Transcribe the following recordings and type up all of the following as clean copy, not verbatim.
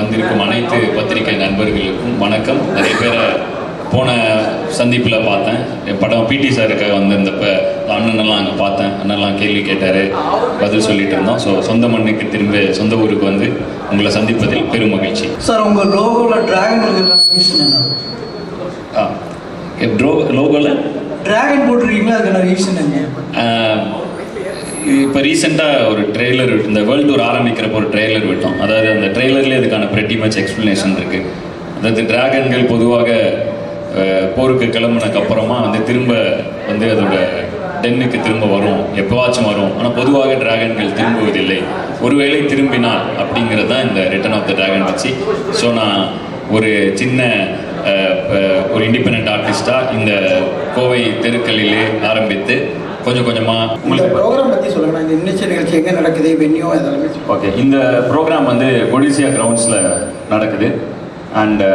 வந்திருக்கும் அனைத்து பத்திரிகை நண்பர்களுக்கும் வணக்கம். நிறைய பேரை போன சந்திப்பில் பார்த்தேன். என் படம் பிடி சாருக்காக வந்திருந்தப்ப அண்ணனெல்லாம் அங்கே பார்த்தேன். அண்ணெல்லாம் கேள்வி கேட்டார், பதில் சொல்லிட்டு இருந்தோம். ஸோ சொந்த மண்ணுக்கு திரும்ப சொந்த ஊருக்கு வந்து உங்களை சந்திப்பதில் பெரும் மகிழ்ச்சி. சார், உங்கள் லோகோவில் டிராகன் லோகோவில் டிராகன் போட்டிருக்கீங்களா? அதுக்கான ரீசன் என்ன? இப்போ ரீசெண்டாக ஒரு ட்ரெய்லர், இந்த வேர்ல்டு டூர் ஆரம்பிக்கிறப்போ ஒரு ட்ரெய்லர் விட்டோம். அதாவது அந்த ட்ரெய்லர்லேயே அதுக்கான pretty much எக்ஸ்ப்ளனேஷன் இருக்குது. அதாவது டிராகன்கள் பொதுவாக போருக்கு கிளம்புனதுக்கப்புறமா வந்து திரும்ப வந்து அதோட டென்னுக்கு திரும்ப வரும், எப்போவாச்சும் வரும். ஆனால் பொதுவாக டிராகன்கள் திரும்புவதில்லை. ஒருவேளை திரும்பினால் அப்படிங்கிறது தான் இந்த ரிட்டர்ன் ஆஃப் த டிராகன் வச்சு. ஸோ நான் ஒரு சின்ன ஒரு இண்டிபெண்ட் ஆர்டிஸ்டாக இந்த கோவை தெருக்களிலே ஆரம்பித்து கொஞ்சம் கொஞ்சமாக உங்களுக்கு ப்ரோக்ராம் பற்றி சொல்லுங்கள். இந்த இன்னிச்ச நிகழ்ச்சி எங்கே நடக்குது, வென்யூ இதெல்லாமே? ஓகே, இந்த ப்ரோக்ராம் வந்து கொடிசியா கிரவுண்ட்ஸில் நடக்குது. அண்டு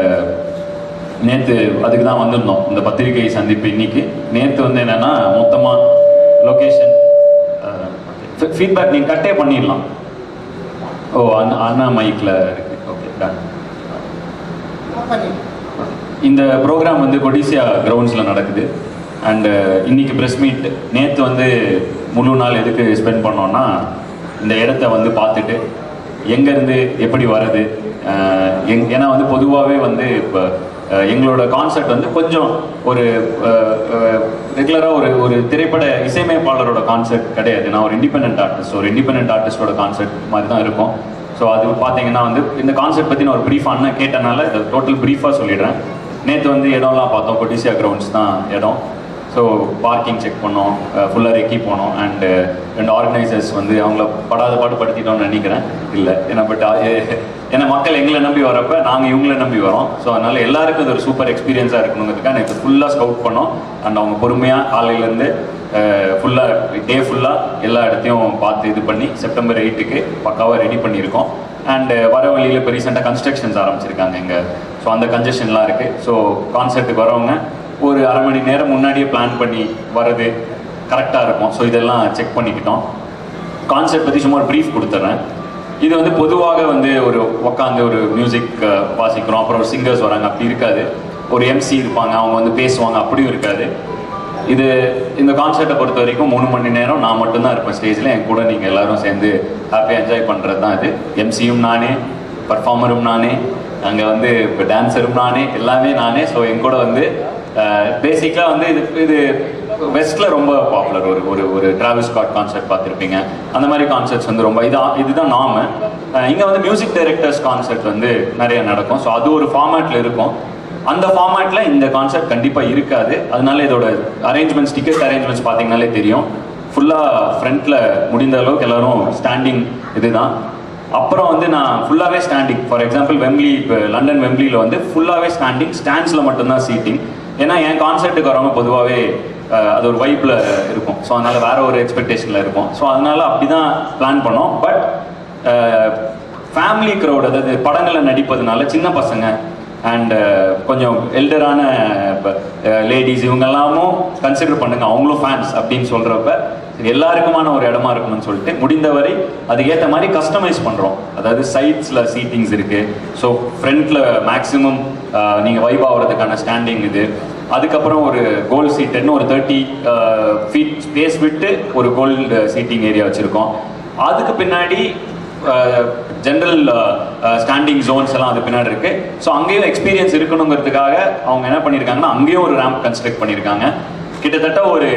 நேற்று அதுக்கு தான் வந்திருந்தோம், இந்த பத்திரிகை சந்திப்பு இன்னைக்கு. நேற்று வந்து என்னென்னா மொத்தமாக லொக்கேஷன் ஃபீட்பேக் நீங்கள் கட்டே பண்ணிடலாம். ஓ, அண்ணா மைக்கில் இருக்குது. Okay, ton. இந்த ப்ரோக்ராம் வந்து கொடிசியா கிரவுண்ட்ஸில் நடக்குது. அண்டு இன்றைக்கி ப்ரெஸ் மீட். நேற்று வந்து முழு நாள் எதுக்கு ஸ்பெண்ட் பண்ணோன்னா, இந்த இடத்த வந்து பார்த்துட்டு எங்கேருந்து எப்படி வருது. ஏன்னா வந்து பொதுவாகவே வந்து இப்போ எங்களோட கான்செப்ட் வந்து கொஞ்சம் ஒரு ரெகுலராக ஒரு திரைப்பட இசையமைப்பாளரோட கான்செப்ட் கிடையாது. நான் ஒரு இண்டிபெண்ட் ஆர்டிஸ்ட், ஒரு இண்டிபெண்ட் ஆர்டிஸ்டோட கான்செப்ட் மாதிரி தான் இருக்கும். ஸோ அது பார்த்தீங்கன்னா வந்து இந்த கான்செப்ட் பற்றி நான் ஒரு ப்ரீஃபாக அண்ணன் கேட்டனால இதை டோட்டல் ப்ரீஃபாக சொல்லிடுறேன். நேற்று வந்து இடம்லாம் பார்த்தோம், கொடிசியா கிரவுண்ட்ஸ் தான் இடம். ஸோ பார்க்கிங் செக் பண்ணோம், ஃபுல்லாக ரெக்கி போனோம். அண்டு ரெண்டு ஆர்கனைசர்ஸ் வந்து அவங்கள படாத பாடுபடுத்திட்டோம்னு நினைக்கிறேன். இல்லை ஏன்னா ஏன்னா மக்கள் எங்களை நம்பி வரப்போ நாங்கள் இவங்கள நம்பி வரோம். ஸோ அதனால் எல்லாருக்கும் இது ஒரு சூப்பர் எக்ஸ்பீரியன்ஸாக இருக்கணுங்கிறதுக்காக நேற்று ஃபுல்லாக ஸ்கவுட் பண்ணோம். அண்ட் அவங்க பொறுமையாக காலையிலேருந்து ஃபுல்லாக டே ஃபுல்லாக எல்லா இடத்தையும் பார்த்து இது பண்ணி செப்டம்பர் 8க்கு பக்காவாக ரெடி பண்ணியிருக்கோம். அண்டு வர வழியில் இப்போ ரீசெண்டாக கன்ஸ்ட்ரக்ஷன்ஸ் ஆரம்பிச்சிருக்காங்க இங்கே. ஸோ அந்த கன்ஜெஷன்லாம் இருக்குது. ஸோ கான்செர்ட்டுக்கு வரவங்க ஒரு அரை மணி நேரம் முன்னாடியே பிளான் பண்ணி வர்றது கரெக்டாக இருக்கும். ஸோ இதெல்லாம் செக் பண்ணிக்கிட்டோம். கான்செப்ட் பற்றி சும்மா ஒரு ப்ரீஃப் கொடுத்துட்றேன். இது வந்து பொதுவாக வந்து ஒரு உட்காந்து ஒரு மியூசிக் வாசிக்கிறோம், அப்புறம் ஒரு சிங்கர்ஸ் வராங்க, அப்படி இருக்காது. ஒரு எம்சி இருப்பாங்க, அவங்க வந்து பேசுவாங்க, அப்படியும் இருக்காது. இந்த கான்செர்ட்டை பொறுத்த வரைக்கும் 3 மணி நேரம் நான் மட்டும்தான் இருப்பேன் ஸ்டேஜில். என் கூட நீங்கள் எல்லோரும் சேர்ந்து ஹாப்பியாக என்ஜாய் பண்ணுறது தான் இது. எம்சியும் நானே, பர்ஃபார்மரும் நானே, அங்கே வந்து இப்போ டான்ஸரும் நானே, எல்லாமே நானே. ஸோ என் கூட வந்து பேசிக்காக வந்து இது வெஸ்ட்டில் ரொம்ப பாப்புலர். ஒரு டிராவிஸ் ஸ்காட் கான்செர்ட் பார்த்துருப்பீங்க, அந்த மாதிரி கான்செர்ட்ஸ் வந்து ரொம்ப இதுதான் நாம. இங்கே வந்து மியூசிக் டைரக்டர்ஸ் கான்செர்ட் வந்து நிறைய நடக்கும். ஸோ அது ஒரு ஃபார்மேட்டில் இருக்கும். அந்த ஃபார்மேட்டில் இந்த கான்செர்ட் கண்டிப்பாக இருக்காது. அதனால இதோட அரேஞ்ச்மெண்ட்ஸ், டிக்கெட் அரேஞ்ச்மெண்ட்ஸ் பார்த்தீங்கனாலே தெரியும். ஃபுல்லாக ஃப்ரண்ட்டில் முடிந்த அளவுக்கு எல்லோரும் ஸ்டாண்டிங் இதுதான். அப்புறம் வந்து நான் ஃபுல்லாகவே ஸ்டாண்டிங். ஃபார் எக்ஸாம்பிள் வெம்ப்லி, இப்போ லண்டன் வெம்ப்லியில் வந்து ஃபுல்லாகவே ஸ்டாண்டிங், ஸ்டாண்ட்ஸில் மட்டும்தான் சீட்டிங். ஏன்னா என் கான்செர்ட்டுக்கு வரவங்க பொதுவாகவே அது ஒரு வைப்பில் இருக்கும். ஸோ அதனால் வேறு ஒரு எக்ஸ்பெக்டேஷனில் இருக்கும். ஸோ அதனால் அப்படி தான் பிளான் பண்ணோம். பட் ஃபேமிலி க்ரௌட், அதாவது படங்களில் நடிப்பதுனால சின்ன பசங்க அண்ட் கொஞ்சம் எல்டரான லேடிஸ் இவங்கெல்லாமும் கன்சிடர் பண்ணுங்க, அவங்களும் ஃபேன்ஸ் அப்படின்னு சொல்கிறப்ப எல்லாருக்குமான ஒரு இடமா இருக்கணும்னு சொல்லிட்டு முடிந்தவரை அதுக்கேற்ற மாதிரி கஸ்டமைஸ் பண்ணுறோம். அதாவது சைட்ஸில் சீட்டிங்ஸ் இருக்குது. ஸோ ஃப்ரண்ட்டில் மேக்ஸிமம் நீங்கள் வைப் ஆகிறதுக்கான ஸ்டாண்டிங் இது. அதுக்கப்புறம் ஒரு கோல்டு சீட்டுன்னு ஒரு 30 ஃபீட் ஸ்பேஸ் விட்டு ஒரு கோல்டு சீட்டிங் ஏரியா வச்சுருக்கோம். அதுக்கு பின்னாடி ஜென்ரல் ஸ்டாண்டிங் ஜோன்ஸ் எல்லாம் அது பின்னாடி இருக்குது. ஸோ அங்கேயும் எக்ஸ்பீரியன்ஸ் இருக்கணுங்கிறதுக்காக அவங்க என்ன பண்ணியிருக்காங்கன்னா அங்கேயும் ஒரு ரேம்ப் கன்ஸ்ட்ரக்ட் பண்ணியிருக்காங்க. கிட்டத்தட்ட ஒரு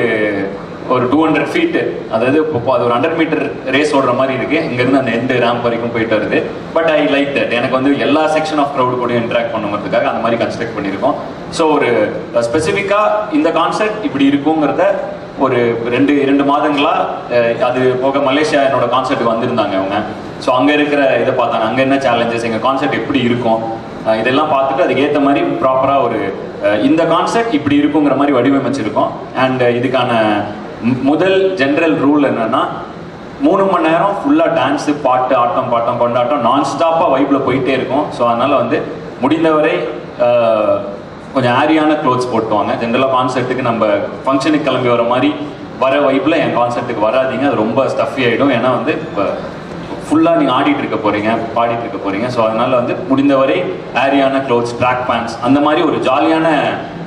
200 ஃபீட்டு, அதாவது இப்போ அது ஒரு 100 மீட்டர் ரேஸ் ஓடுற மாதிரி இருக்குது. இங்கேருந்து அந்த எண்டு ரேம்ப் வரைக்கும் போயிட்டு வருது. But I like that. எனக்கு வந்து எல்லா செக்ஷன் ஆஃப் க்ரௌடு கூட இன்ட்ராக்ட் பண்ணுங்கிறதுக்காக அந்த மாதிரி கன்ஸ்ட்ரக்ட் பண்ணியிருக்கோம். ஸோ ஒரு ஸ்பெசிஃபிக்காக இந்த கான்செப்ட் இப்படி இருக்குங்கிறத ஒரு 2 மாதங்களாக, அது போக மலேசியா என்னோட கான்செர்ட்டுக்கு வந்திருந்தாங்க அவங்க. ஸோ அங்கே இருக்கிற இதை பார்த்தாங்க, அங்கே என்ன சேலஞ்சஸ், எங்கள் கான்செப்ட் எப்படி இருக்கும், இதெல்லாம் பார்த்துட்டு அதுக்கேற்ற மாதிரி ப்ராப்பராக இந்த கான்செப்ட் இப்படி இருக்குங்கிற மாதிரி வடிவமைச்சிருக்கோம். அண்ட் இதுக்கான முதல் ஜென்ரல் ரூல் என்னன்னா 3 மணி நேரம் ஃபுல்லாக டான்ஸு, பாட்டு, ஆட்டம், பாட்டம், கொண்டாட்டம் நான் ஸ்டாப்பாக வைப்பில் போயிட்டே இருக்கும். ஸோ அதனால் வந்து முடிந்தவரை கொஞ்சம் ஆரியான க்ளோத்ஸ் போட்டுவாங்க. ஜென்ரலாக கான்செர்ட்டுக்கு நம்ம ஃபங்க்ஷனுக்கு கிளம்பி வர மாதிரி வர வைப்பில் என் கான்செர்ட்டுக்கு வராதிங்க, அது ரொம்ப ஸ்டஃபி ஆகிடும். ஏன்னா வந்து இப்போ ஃபுல்லாக நீங்கள் ஆடிட்டு இருக்க போகிறீங்க, பாடிட்டு இருக்க போகிறீங்க. ஸோ அதனால் வந்து முடிந்தவரை ஏரியான க்ளோத்ஸ், ட்ராக் பேண்ட்ஸ், அந்த மாதிரி ஒரு ஜாலியான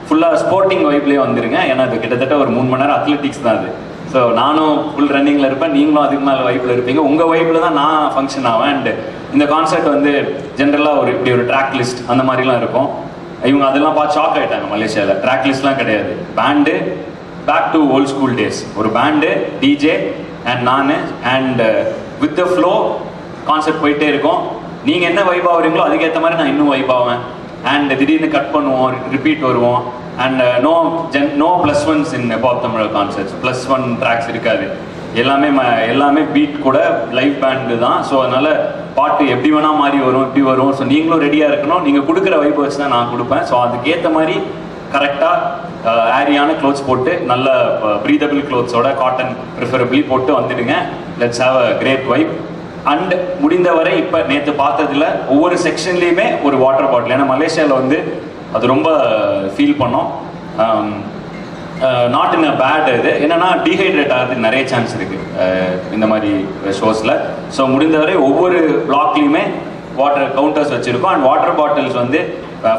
ஃபுல்லாக ஸ்போர்ட்டிங் வைப்லேயே வந்துருங்க. ஏன்னா அது கிட்டத்தட்ட ஒரு 3 மணி நேரம் அத்லெட்டிக்ஸ் தான் அது. ஸோ நானும் ஃபுல் ரன்னிங்கில் இருப்பேன், நீங்களும் அதுக்கு மேலே வைப்பில் இருப்பீங்க. உங்கள் வைப்பில் தான் நான் ஃபங்க்ஷன் ஆவேன். அண்ட் இந்த கான்சர்ட் வந்து ஜென்ரலாக இப்படி ஒரு ட்ராக் லிஸ்ட் அந்த மாதிரிலாம் இருக்கும். இவங்க அதெல்லாம் பார்த்து ஷாக் ஆகிட்டாங்க. மலேசியாவில் ட்ராக் லிஸ்ட்லாம் கிடையாது. Band, back to old school days. ஒரு பேண்டு, டிஜே அண்ட் நான், and with the flow concept போயிட்டே இருக்கும். நீங்கள் என்ன வைப் ஆகுறீங்களோ அதுக்கேற்ற மாதிரி நான் இன்னும் வைப் ஆவேன். அண்ட் திடீர்னு கட் பண்ணுவோம், ரிப்பீட் வருவோம். And no +1s in pop Tamil concerts. +1 tracks இருக்காது. எல்லாமே பீட் கூட லைவ் பேண்டு தான். ஸோ அதனால் பாட்டு எப்படி வேணால் மாறி வரும், எப்படி வரும். ஸோ நீங்களும் ரெடியாக இருக்கணும். நீங்கள் கொடுக்குற வைப் வச்சு தான் நான் கொடுப்பேன். ஸோ அதுக்கேற்ற மாதிரி கரெக்டாக ஏரியான க்ளோத்ஸ் போட்டு, நல்ல ப்ரீதபிள் க்ளோத்ஸோட, காட்டன் ப்ரிஃபரபிளி போட்டு வந்துடுங்க. Let's have a great vibe. And முடிந்தவரை இப்போ நேற்று பார்த்ததுல ஒவ்வொரு செக்ஷன்லேயுமே ஒரு வாட்டர் பாட்டில். ஏன்னா மலேசியாவில் வந்து அது ரொம்ப ஃபீல் பண்ணோம். Not in a bad. இது என்னன்னா டீஹைட்ரேட் ஆகிறதுக்கு நிறைய சான்ஸ் இருக்குது இந்த மாதிரி ஷோஸில். ஸோ முடிந்தவரை ஒவ்வொரு பிளாக்லேயுமே வாட்டர் கவுண்டர்ஸ் வச்சுருக்கோம். அண்ட் வாட்டர் பாட்டில்ஸ் வந்து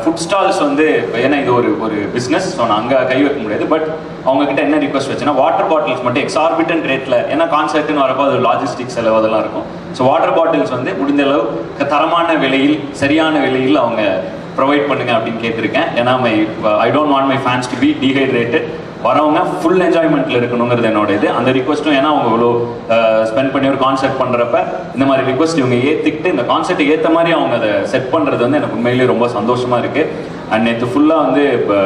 ஃபுட் ஸ்டால்ஸ் வந்து, ஏன்னா இது ஒரு பிஸ்னஸ், ஸோ நான் அங்கே கை வைக்க முடியாது. பட் அவங்கக்கிட்ட என்ன ரிக்வஸ்ட் வச்சுன்னா வாட்டர் பாட்டில்ஸ் மட்டும் எக்ஸார்பிட்டன்ட் ரேட்டில், ஏன்னா கான்சர்ட்னு வரப்போ அது லாஜிஸ்டிக் செலவு அதெல்லாம் இருக்கும். ஸோ வாட்டர் பாட்டில்ஸ் வந்து முடிந்த அளவு தரமான விலையில், சரியான விலையில் அவங்க ப்ரொவைட் பண்ணுங்க அப்படின்னு கேட்டிருக்கேன். ஏன்னா I don't want my fans to be dehydrated. வரவங்க ஃபுல் என்ஜாய்மெண்ட்டில் இருக்கணுங்கிறது என்னோட இது. அந்த ரிக்வஸ்ட்டும், ஏன்னா அவங்க இவ்வளோ ஸ்பெண்ட் பண்ணி ஒரு கான்சர்ட் பண்ணுறப்ப இந்த மாதிரி ரிக்வஸ்ட் இவங்க ஏற்றிக்கிட்டு இந்த கான்சர்ட்டை ஏற்ற மாதிரி அவங்க அதை செட் பண்ணுறது வந்து எனக்கு உண்மையிலேயே ரொம்ப சந்தோஷமாக இருக்குது. அண்ட் நேற்று ஃபுல்லாக வந்து இப்போ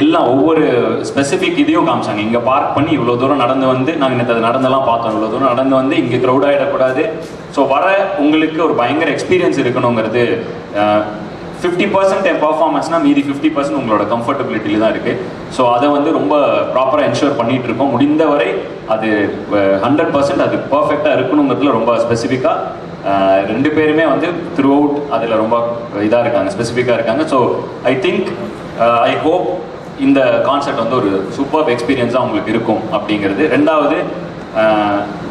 எல்லாம் ஒவ்வொரு ஸ்பெசிஃபிக் இதையும் காமிச்சாங்க. இங்கே பார்க் பண்ணி இவ்வளோ தூரம் நடந்து வந்து, நாங்கள் நேற்று அதை நடந்தெல்லாம் பார்த்தோம். இவ்வளோ தூரம் நடந்து வந்து இங்கே க்ரௌட் ஆகிடக்கூடாது. ஸோ வர உங்களுக்கு ஒரு பயங்கர எக்ஸ்பீரியன்ஸ் இருக்கணுங்கிறது. 50% என் பர்ஃபார்மன்ஸ்னால் மீதி 50% உங்களோட கம்ஃபர்டபிலிட்டியில் தான் இருக்குது. ஸோ அதை வந்து ரொம்ப ப்ராப்பராக என்ஷூர் பண்ணிகிட்டு இருக்கோம். முடிந்தவரை அது 100% அது பர்ஃபெக்டாக இருக்கணுங்கிறதுல ரொம்ப ஸ்பெசிஃபிக்காக 2 பேருமே வந்து த்ரூ அவுட் அதில் ரொம்ப இதாக இருக்காங்க, ஸ்பெசிஃபிக்காக இருக்காங்க. So I think I hope இந்த கான்செப்ட் வந்து ஒரு சூப்பர் எக்ஸ்பீரியன்ஸாக உங்களுக்கு இருக்கும் அப்படிங்கிறது. 2வது,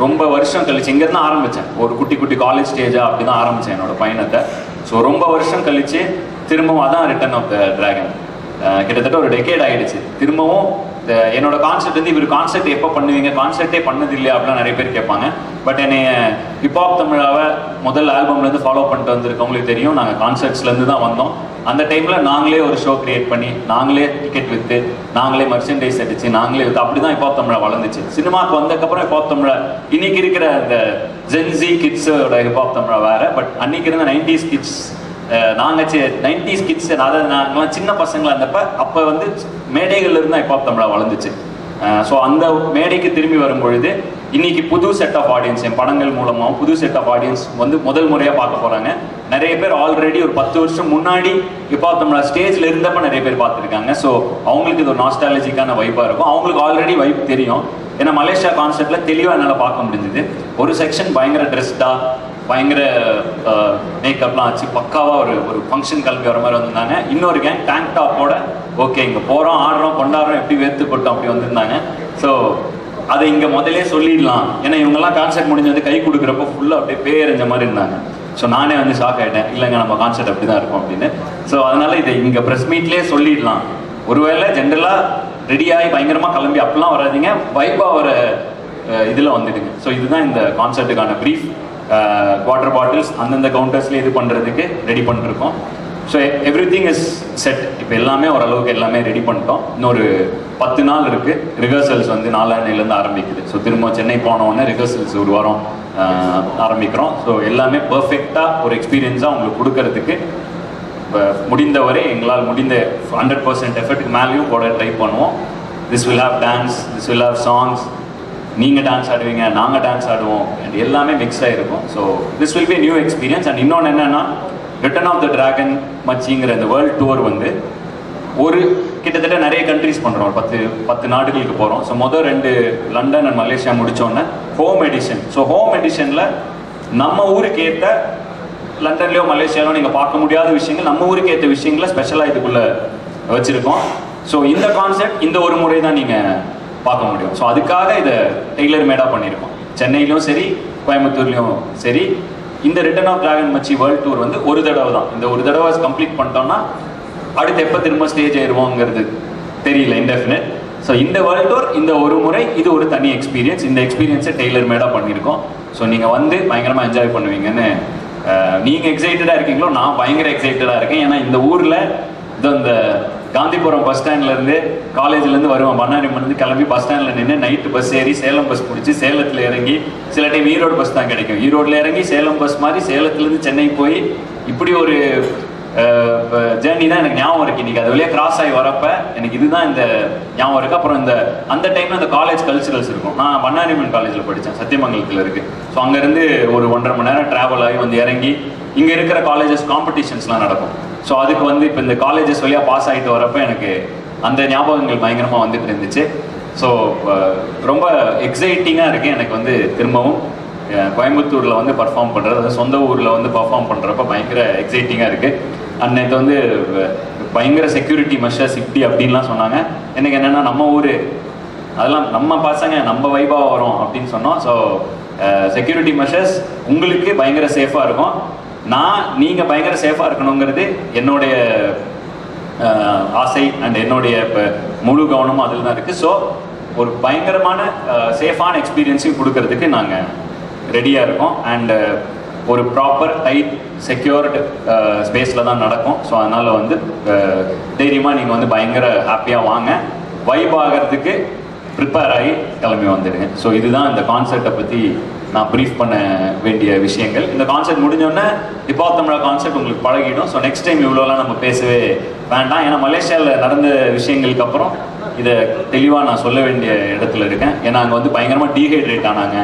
ரொம்ப வருஷம் கழிச்சு இங்கேருந்து ஆரம்பித்தேன். ஒரு குட்டி காலேஜ் ஸ்டேஜாக அப்படி தான் ஆரம்பித்தேன் என்னோட பயணத்தை. ஸோ ரொம்ப வருஷம் கழிச்சு திரும்பவும் அதான் ரிட்டர்ன் ஆஃப் த டிராகன். கிட்டத்தட்ட ஒரு டெக்கேட் ஆகிடுச்சு. திரும்பவும் என்னோட கான்செப்ட் வந்து, இவர் கான்செப்ட் எப்போ பண்ணுவீங்க, கான்செப்டே பண்ணது இல்லையா அப்படிலாம் நிறைய பேர் கேட்பாங்க. பட் என்னை ஹிப்ஹாப் தமிழாவை முதல் ஆல்பம்லேருந்து ஃபாலோ பண்ணிட்டு வந்திருக்கவங்களுக்கு தெரியும். நாங்கள் கான்சர்ட்ஸ்லேருந்து தான் வந்தோம். அந்த டைமில் நாங்களே ஒரு ஷோ கிரியேட் பண்ணி, நாங்களே டிக்கெட் விற்று, நாங்களே மர்ச்சன்டைஸ் அடித்து, நாங்களே விற்று, அப்படி தான் ஹிப்ஹாப் தமிழா வளர்ந்துச்சு. சினிமாவுக்கு வந்ததுக்கப்புறம் ஹிப்ஹாப் தமிழா, இன்றைக்கி இருக்கிற அந்த ஜென்ஸி கிட்ஸோட ஹிப்ஹாப் தமிழா வேறு. பட் அன்றைக்கி இருந்த 90s கிட்ஸ், நாங்கள் 90s கிட்ஸ், அதாவது நாங்கள்லாம் சின்ன பசங்களாக இருந்தப்போ அப்போ வந்து மேடைகள்ல இருந்தால் ஹிப்ஹாப் தமிழா வளர்ந்துச்சு. ஸோ அந்த மேடைக்கு திரும்பி வரும்பொழுது இன்னைக்கு புது செட் ஆஃப் ஆடியன்ஸ், என் படங்கள் மூலமாக புது செட் ஆஃப் ஆடியன்ஸ் வந்து முதல் முறையாக பார்க்க போகிறாங்க. நிறைய பேர் ஆல்ரெடி ஒரு 10 வருஷம் முன்னாடி ஹிப்ஹாப் தமிழா ஸ்டேஜில் இருந்தப்போ நிறைய பேர் பார்த்துருக்காங்க. ஸோ அவங்களுக்கு இது ஒரு நாஸ்டாலஜிக்கான வைப்பாக இருக்கும். அவங்களுக்கு ஆல்ரெடி வைப் தெரியும். ஏன்னா மலேசியா கான்சர்ட்டில் தெளிவாக என்னால் பார்க்க முடிஞ்சுது. ஒரு செக்ஷன் பயங்கர ட்ரெஸ்டாக, பயங்கர மேக்கப்லாம் ஆச்சு, பக்காவாக ஒரு ஃபங்க்ஷன் கிளம்பி வர மாதிரி வந்திருந்தாங்க. இன்னொரு கேங் டேங்க் டாப்போட, ஓகே இங்கே போகிறோம், ஆடுறோம், கொண்டாடுறோம், எப்படி வேர்த்து கொட்டோம் அப்படி வந்திருந்தாங்க. ஸோ அதை இங்கே முதலே சொல்லிடலாம். ஏன்னா இவங்கெல்லாம் கான்சர்ட் முடிஞ்சு வந்து கை கொடுக்குறப்போ ஃபுல்லாக அப்படியே பேரஞ்ச மாதிரி இருந்தாங்க. ஸோ நானே வந்து ஷாக் ஆகிட்டேன், இல்லைங்க நம்ம கான்சர்ட் அப்படி தான் இருக்கும் அப்படின்னு. ஸோ அதனால் இதை இங்கே ப்ரெஸ் மீட்லேயே சொல்லிடலாம். ஒருவேளை ஜென்ரலாக ரெடியாகி பயங்கரமாக கிளம்பி அப்படிலாம் வராதிங்க, வைப்பாக வர இதில் வந்துடுங்க. ஸோ இதுதான் இந்த கான்சர்ட்டுக்கான ப்ரீஃப். வாட்டர் பாட்டில்ஸ் அந்தந்த கவுண்டர்ஸ்லேயே இது பண்ணுறதுக்கு ரெடி பண்ணிருக்கோம். So everything is set. இப்போ எல்லாமே ஓரளவுக்கு எல்லாமே ரெடி பண்ணிட்டோம். இன்னொரு 10 நாள் இருக்குது. ரிஹர்சல்ஸ் வந்து 4 ஆரம்பிக்குது. ஸோ திரும்ப சென்னை போனோடனே ரிஹர்சல்ஸ் ஒரு வாரம் ஆரம்பிக்கிறோம். ஸோ எல்லாமே பர்ஃபெக்டாக ஒரு எக்ஸ்பீரியன்ஸாக உங்களுக்கு கொடுக்கறதுக்கு முடிந்தவரை எங்களால் முடிந்த 100% எஃபர்ட்டுக்கு மேலேயும் போட ட்ரை பண்ணுவோம். This will have dance, this will have songs. நீங்கள் டான்ஸ் ஆடுவீங்க, நாங்கள் டான்ஸ் ஆடுவோம், அண்ட் எல்லாமே மிக்ஸ்டாக இருக்கும். So this will be new experience. And இன்னொன்று என்னென்னா, ரிட்டர்ன் ஆஃப் த டிராகன் மச்சிங்கிற இந்த வேர்ல்டு டூர் வந்து ஒரு கிட்டத்தட்ட நிறைய கண்ட்ரிஸ் பண்ணுறோம். 10 நாடுகளுக்கு போகிறோம். ஸோ மொதல் 2 லண்டன் அண்ட் மலேசியா முடித்தோன்னே ஹோம் எடிஷன். ஸோ ஹோம் எடிஷனில் நம்ம ஊருக்கு ஏற்ற, லண்டன்லையோ மலேசியாலோ நீங்கள் பார்க்க முடியாத விஷயங்கள், நம்ம ஊருக்கு ஏற்ற விஷயங்களை ஸ்பெஷலாக இதுக்குள்ளே வச்சுருக்கோம். ஸோ இந்த கான்செப்ட் இந்த ஒரு முறை தான் நீங்கள் பார்க்க முடியும். ஸோ அதுக்காக இதை டெய்லர் மேடாக பண்ணியிருக்கோம். சென்னையிலும் சரி, கோயம்புத்தூர்லேயும் சரி. இந்த ரிட்டர்ன் ஆஃப் டிராகன் மச்சி வேர்ல்டு டூர் வந்து ஒரு தடவை தான். இந்த ஒரு தடவை கம்ப்ளீட் பண்ணிட்டோம்னா அடுத்து எப்போ திரும்ப ஸ்டேஜ் ஏறுவோங்கிறது தெரியல, இன்டெஃபினட். ஸோ இந்த வேர்ல்டு டூர் இந்த ஒரு முறை இது ஒரு தனி எக்ஸ்பீரியன்ஸ். இந்த எக்ஸ்பீரியன்ஸை டெய்லர் மேடாக பண்ணியிருக்கோம். ஸோ நீங்கள் வந்து பயங்கரமாக என்ஜாய் பண்ணுவீங்கன்னு நீங்கள் எக்ஸைட்டடாக இருக்கீங்களோ, நான் பயங்கர எக்ஸைட்டடாக இருக்கேன். ஏன்னா இந்த ஊரில் இந்த காந்திபுரம் பஸ் ஸ்டாண்ட்லேருந்து காலேஜ்லேருந்து வருவேன், பண்ணாரிமலேருந்து கிளம்பி பஸ் ஸ்டாண்டில் நின்று நைட்டு பஸ் ஏறி சேலம் பஸ் பிடிச்சி சேலத்தில் இறங்கி, சில டைம் ஈரோடு பஸ் தான் கிடைக்கும், ஈரோட்டில் இறங்கி சேலம் பஸ் மாதிரி சேலத்துலேருந்து சென்னை போய் இப்படி ஒரு ஜேர்னி தான் எனக்கு ஞாபகம் இருக்குது. இன்றைக்கி அது வழியாக கிராஸ் ஆகி வரப்ப எனக்கு இதுதான் இந்த ஞாபகம் இருக்குது. அப்புறம் அந்த டைமில் அந்த காலேஜ் கல்ச்சுரல்ஸ் இருக்கும். நான் பண்ணாரிமன் காலேஜில் படித்தேன், சத்தியமங்கலத்தில் இருக்குது. ஸோ அங்கேருந்து ஒரு 1.5 மணி நேரம் ட்ராவல் ஆகி வந்து இறங்கி இங்கே இருக்கிற காலேஜஸ் காம்படிஷன்ஸ்லாம் நடக்கும். ஸோ அதுக்கு வந்து இப்போ இந்த காலேஜஸ் வழியாக பாஸ் ஆகிட்டு வரப்போ எனக்கு அந்த ஞாபகங்கள் பயங்கரமாக வந்துட்டு இருந்துச்சு. ஸோ ரொம்ப எக்ஸைட்டிங்காக இருக்குது எனக்கு வந்து திரும்பவும் கோயம்புத்தூரில் வந்து பர்ஃபார்ம் பண்ணுறது, அதாவது சொந்த ஊரில் வந்து பர்ஃபார்ம் பண்ணுறப்ப பயங்கர எக்ஸைட்டிங்காக இருக்குது. அன்னைக்கு வந்து பயங்கர செக்யூரிட்டி மெஷர்ஸ் இப்படி அப்படின்லாம் சொன்னாங்க. எனக்கு என்னென்னா நம்ம ஊர் அதெல்லாம் நம்ம பசங்க நம்ம வைபாக வரும் அப்படின்னு சொன்னோம். ஸோ செக்யூரிட்டி மெஷர்ஸ் உங்களுக்கு பயங்கர சேஃபாக இருக்கும். நீங்கள் பயங்கர சேஃபாக இருக்கணுங்கிறது என்னுடைய ஆசை அண்ட் என்னுடைய இப்போ முழு கவனமும் அதில் தான் இருக்குது. ஸோ ஒரு பயங்கரமான சேஃபான எக்ஸ்பீரியன்ஸையும் கொடுக்கறதுக்கு நாங்கள் ரெடியாக இருக்கோம். அண்டு ஒரு ப்ராப்பர் டைட் செக்யூர்டு ஸ்பேஸில் தான் நடக்கும். ஸோ அதனால் வந்து தைரியமாக நீங்கள் வந்து பயங்கர ஹாப்பியாக வாங்க, வைப் ஆகிறதுக்கு ப்ரிப்பேர் ஆகி கிளம்பி வந்துடுங்க. ஸோ இதுதான் இந்த கான்செப்டை பற்றி நான் ப்ரீஃப் பண்ண வேண்டிய விஷயங்கள். இந்த கான்செப்ட் முடிஞ்சோடனே இப்போ தமிழா கான்செப்ட் உங்களுக்கு பழகிடும். ஸோ நெக்ஸ்ட் டைம் இவ்வளோலாம் நம்ம பேசவே வேண்டாம். ஏன்னா மலேசியாவில் நடந்த விஷயங்களுக்கு அப்புறம் இதை தெளிவாக நான் சொல்ல வேண்டிய இடத்துல இருக்கேன். ஏன்னா அங்கே வந்து பயங்கரமாக டீஹைட்ரேட் ஆனாங்க.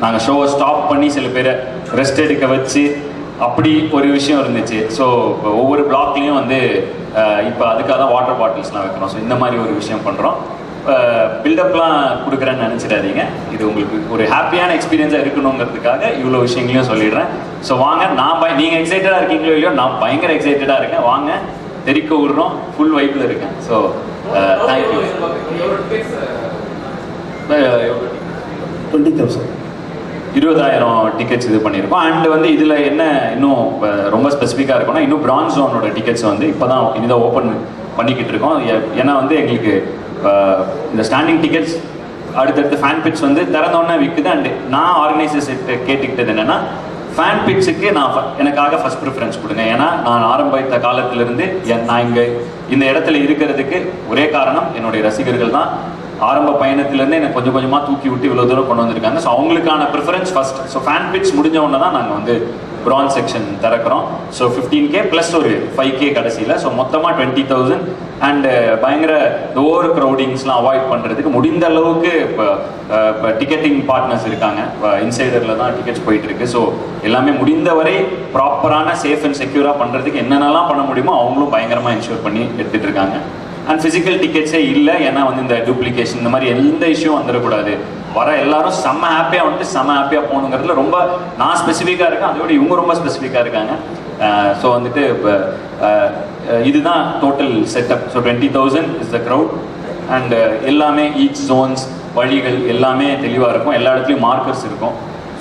நாங்கள் ஷோவை ஸ்டாப் பண்ணி சில பேரை ரெஸ்ட் எடுக்க வச்சு அப்படி ஒரு விஷயம் இருந்துச்சு. ஸோ ஒவ்வொரு பிளாக்லேயும் வந்து இப்போ அதுக்காக தான் வாட்டர் பாட்டில்ஸ்லாம் வைக்கிறோம். ஸோ இந்த மாதிரி ஒரு விஷயம் பண்ணுறோம். பில்டப்லாம் கொடுக்குறேன்னு நினச்சிடாதீங்க. இது உங்களுக்கு ஒரு ஹாப்பியான எக்ஸ்பீரியன்ஸாக இருக்கணுங்கிறதுக்காக இவ்வளோ விஷயங்களையும் சொல்லிடுறேன். ஸோ வாங்க, நீங்கள் எக்ஸைட்டடாக இருக்கீங்களோ இல்லையோ, நான் பயங்கர எக்ஸைட்டடாக இருக்கேன். வாங்க, தெரிக்க விடுறோம், ஃபுல் வைப்பில் இருக்கேன். So thank you. 20,000 டிக்கெட்ஸ் இது பண்ணியிருக்கோம். அண்ட் வந்து இதில் என்ன இன்னும் ரொம்ப ஸ்பெசிஃபிக்காக இருக்கும்னா, இன்னும் பிரான்ஸ் ஜோனோட டிக்கெட்ஸ் வந்து இப்போ தான் இனிதான் ஓப்பன் பண்ணிக்கிட்டு இருக்கோம். ஏன்னா வந்து எங்களுக்கு இந்த ஸ்டாண்டிங் டிக்கெட்ஸ் அடுத்தடுத்து ஃபேன் பிட்ஸ் வந்து திறந்தோன்னே விற்குது. அண்டு நான் ஆர்கனைசர்ஸ் கேட்டுக்கிட்டது என்னென்னா, ஃபேன் பிட்ஸுக்கு எனக்காக ஃபஸ்ட் ப்ரிஃபரன்ஸ் கொடுங்க. ஏன்னா நான் ஆரம்பித்த காலத்திலேருந்து நான் இங்கே இந்த இடத்துல இருக்கிறதுக்கு ஒரே காரணம் என்னுடைய ரசிகர்கள் தான். ஆரம்ப பயணத்திலேருந்து எனக்கு கொஞ்சம் கொஞ்சமாக தூக்கி விட்டு இவ்வளோ தூரம் கொண்டு வந்திருக்காங்க. ஸோ அவங்களுக்கான preference first. So fan pits முடிஞ்ச உடனே தான் நாங்கள் வந்து பிரான்ஸ் செக்ஷன் திறக்கிறோம். ஸோ 15K ப்ளஸ் ஒரு 5K கடைசியில். ஸோ மொத்தமாக 20,000. அண்டு பயங்கர ஓவர் க்ரௌடிங்ஸ்லாம் அவாய்ட் பண்ணுறதுக்கு முடிந்த அளவுக்கு இப்போ டிக்கெட்டிங் பார்ட்னர்ஸ் இருக்காங்க. இன்சைடரில் தான் டிக்கெட்ஸ் போயிட்டுருக்கு. ஸோ எல்லாமே முடிந்தவரை ப்ராப்பரான சேஃப் அண்ட் செக்யூராக பண்ணுறதுக்கு என்னென்னலாம் பண்ண முடியுமோ அவங்களும் பயங்கரமாக இன்ஷூர் பண்ணி எடுத்துகிட்டு இருக்காங்க. அண்ட் ஃபிசிக்கல் டிக்கெட்ஸே இல்லை. ஏன்னா வந்து இந்த டூப்ளிகேஷன் இந்த மாதிரி எந்த இஷ்யூவும் வந்துடக்கூடாது. வர எல்லாரும் செம்ம ஹாப்பியாக வந்துட்டு செம்ம ஹாப்பியாக போகணுங்கிறதுல ரொம்ப நான் ஸ்பெசிஃபிக்காக இருக்கேன். அதோட இவங்க ரொம்ப ஸ்பெசிஃபிக்காக இருக்காங்க. ஸோ வந்துட்டு இப்போ இதுதான் total setup. So 20,000 is the crowd. And எல்லாமே ஈச் ஜோன்ஸ் வழிகள் எல்லாமே தெளிவாக இருக்கும். எல்லா இடத்துலையும் மார்க்கர்ஸ் இருக்கும்.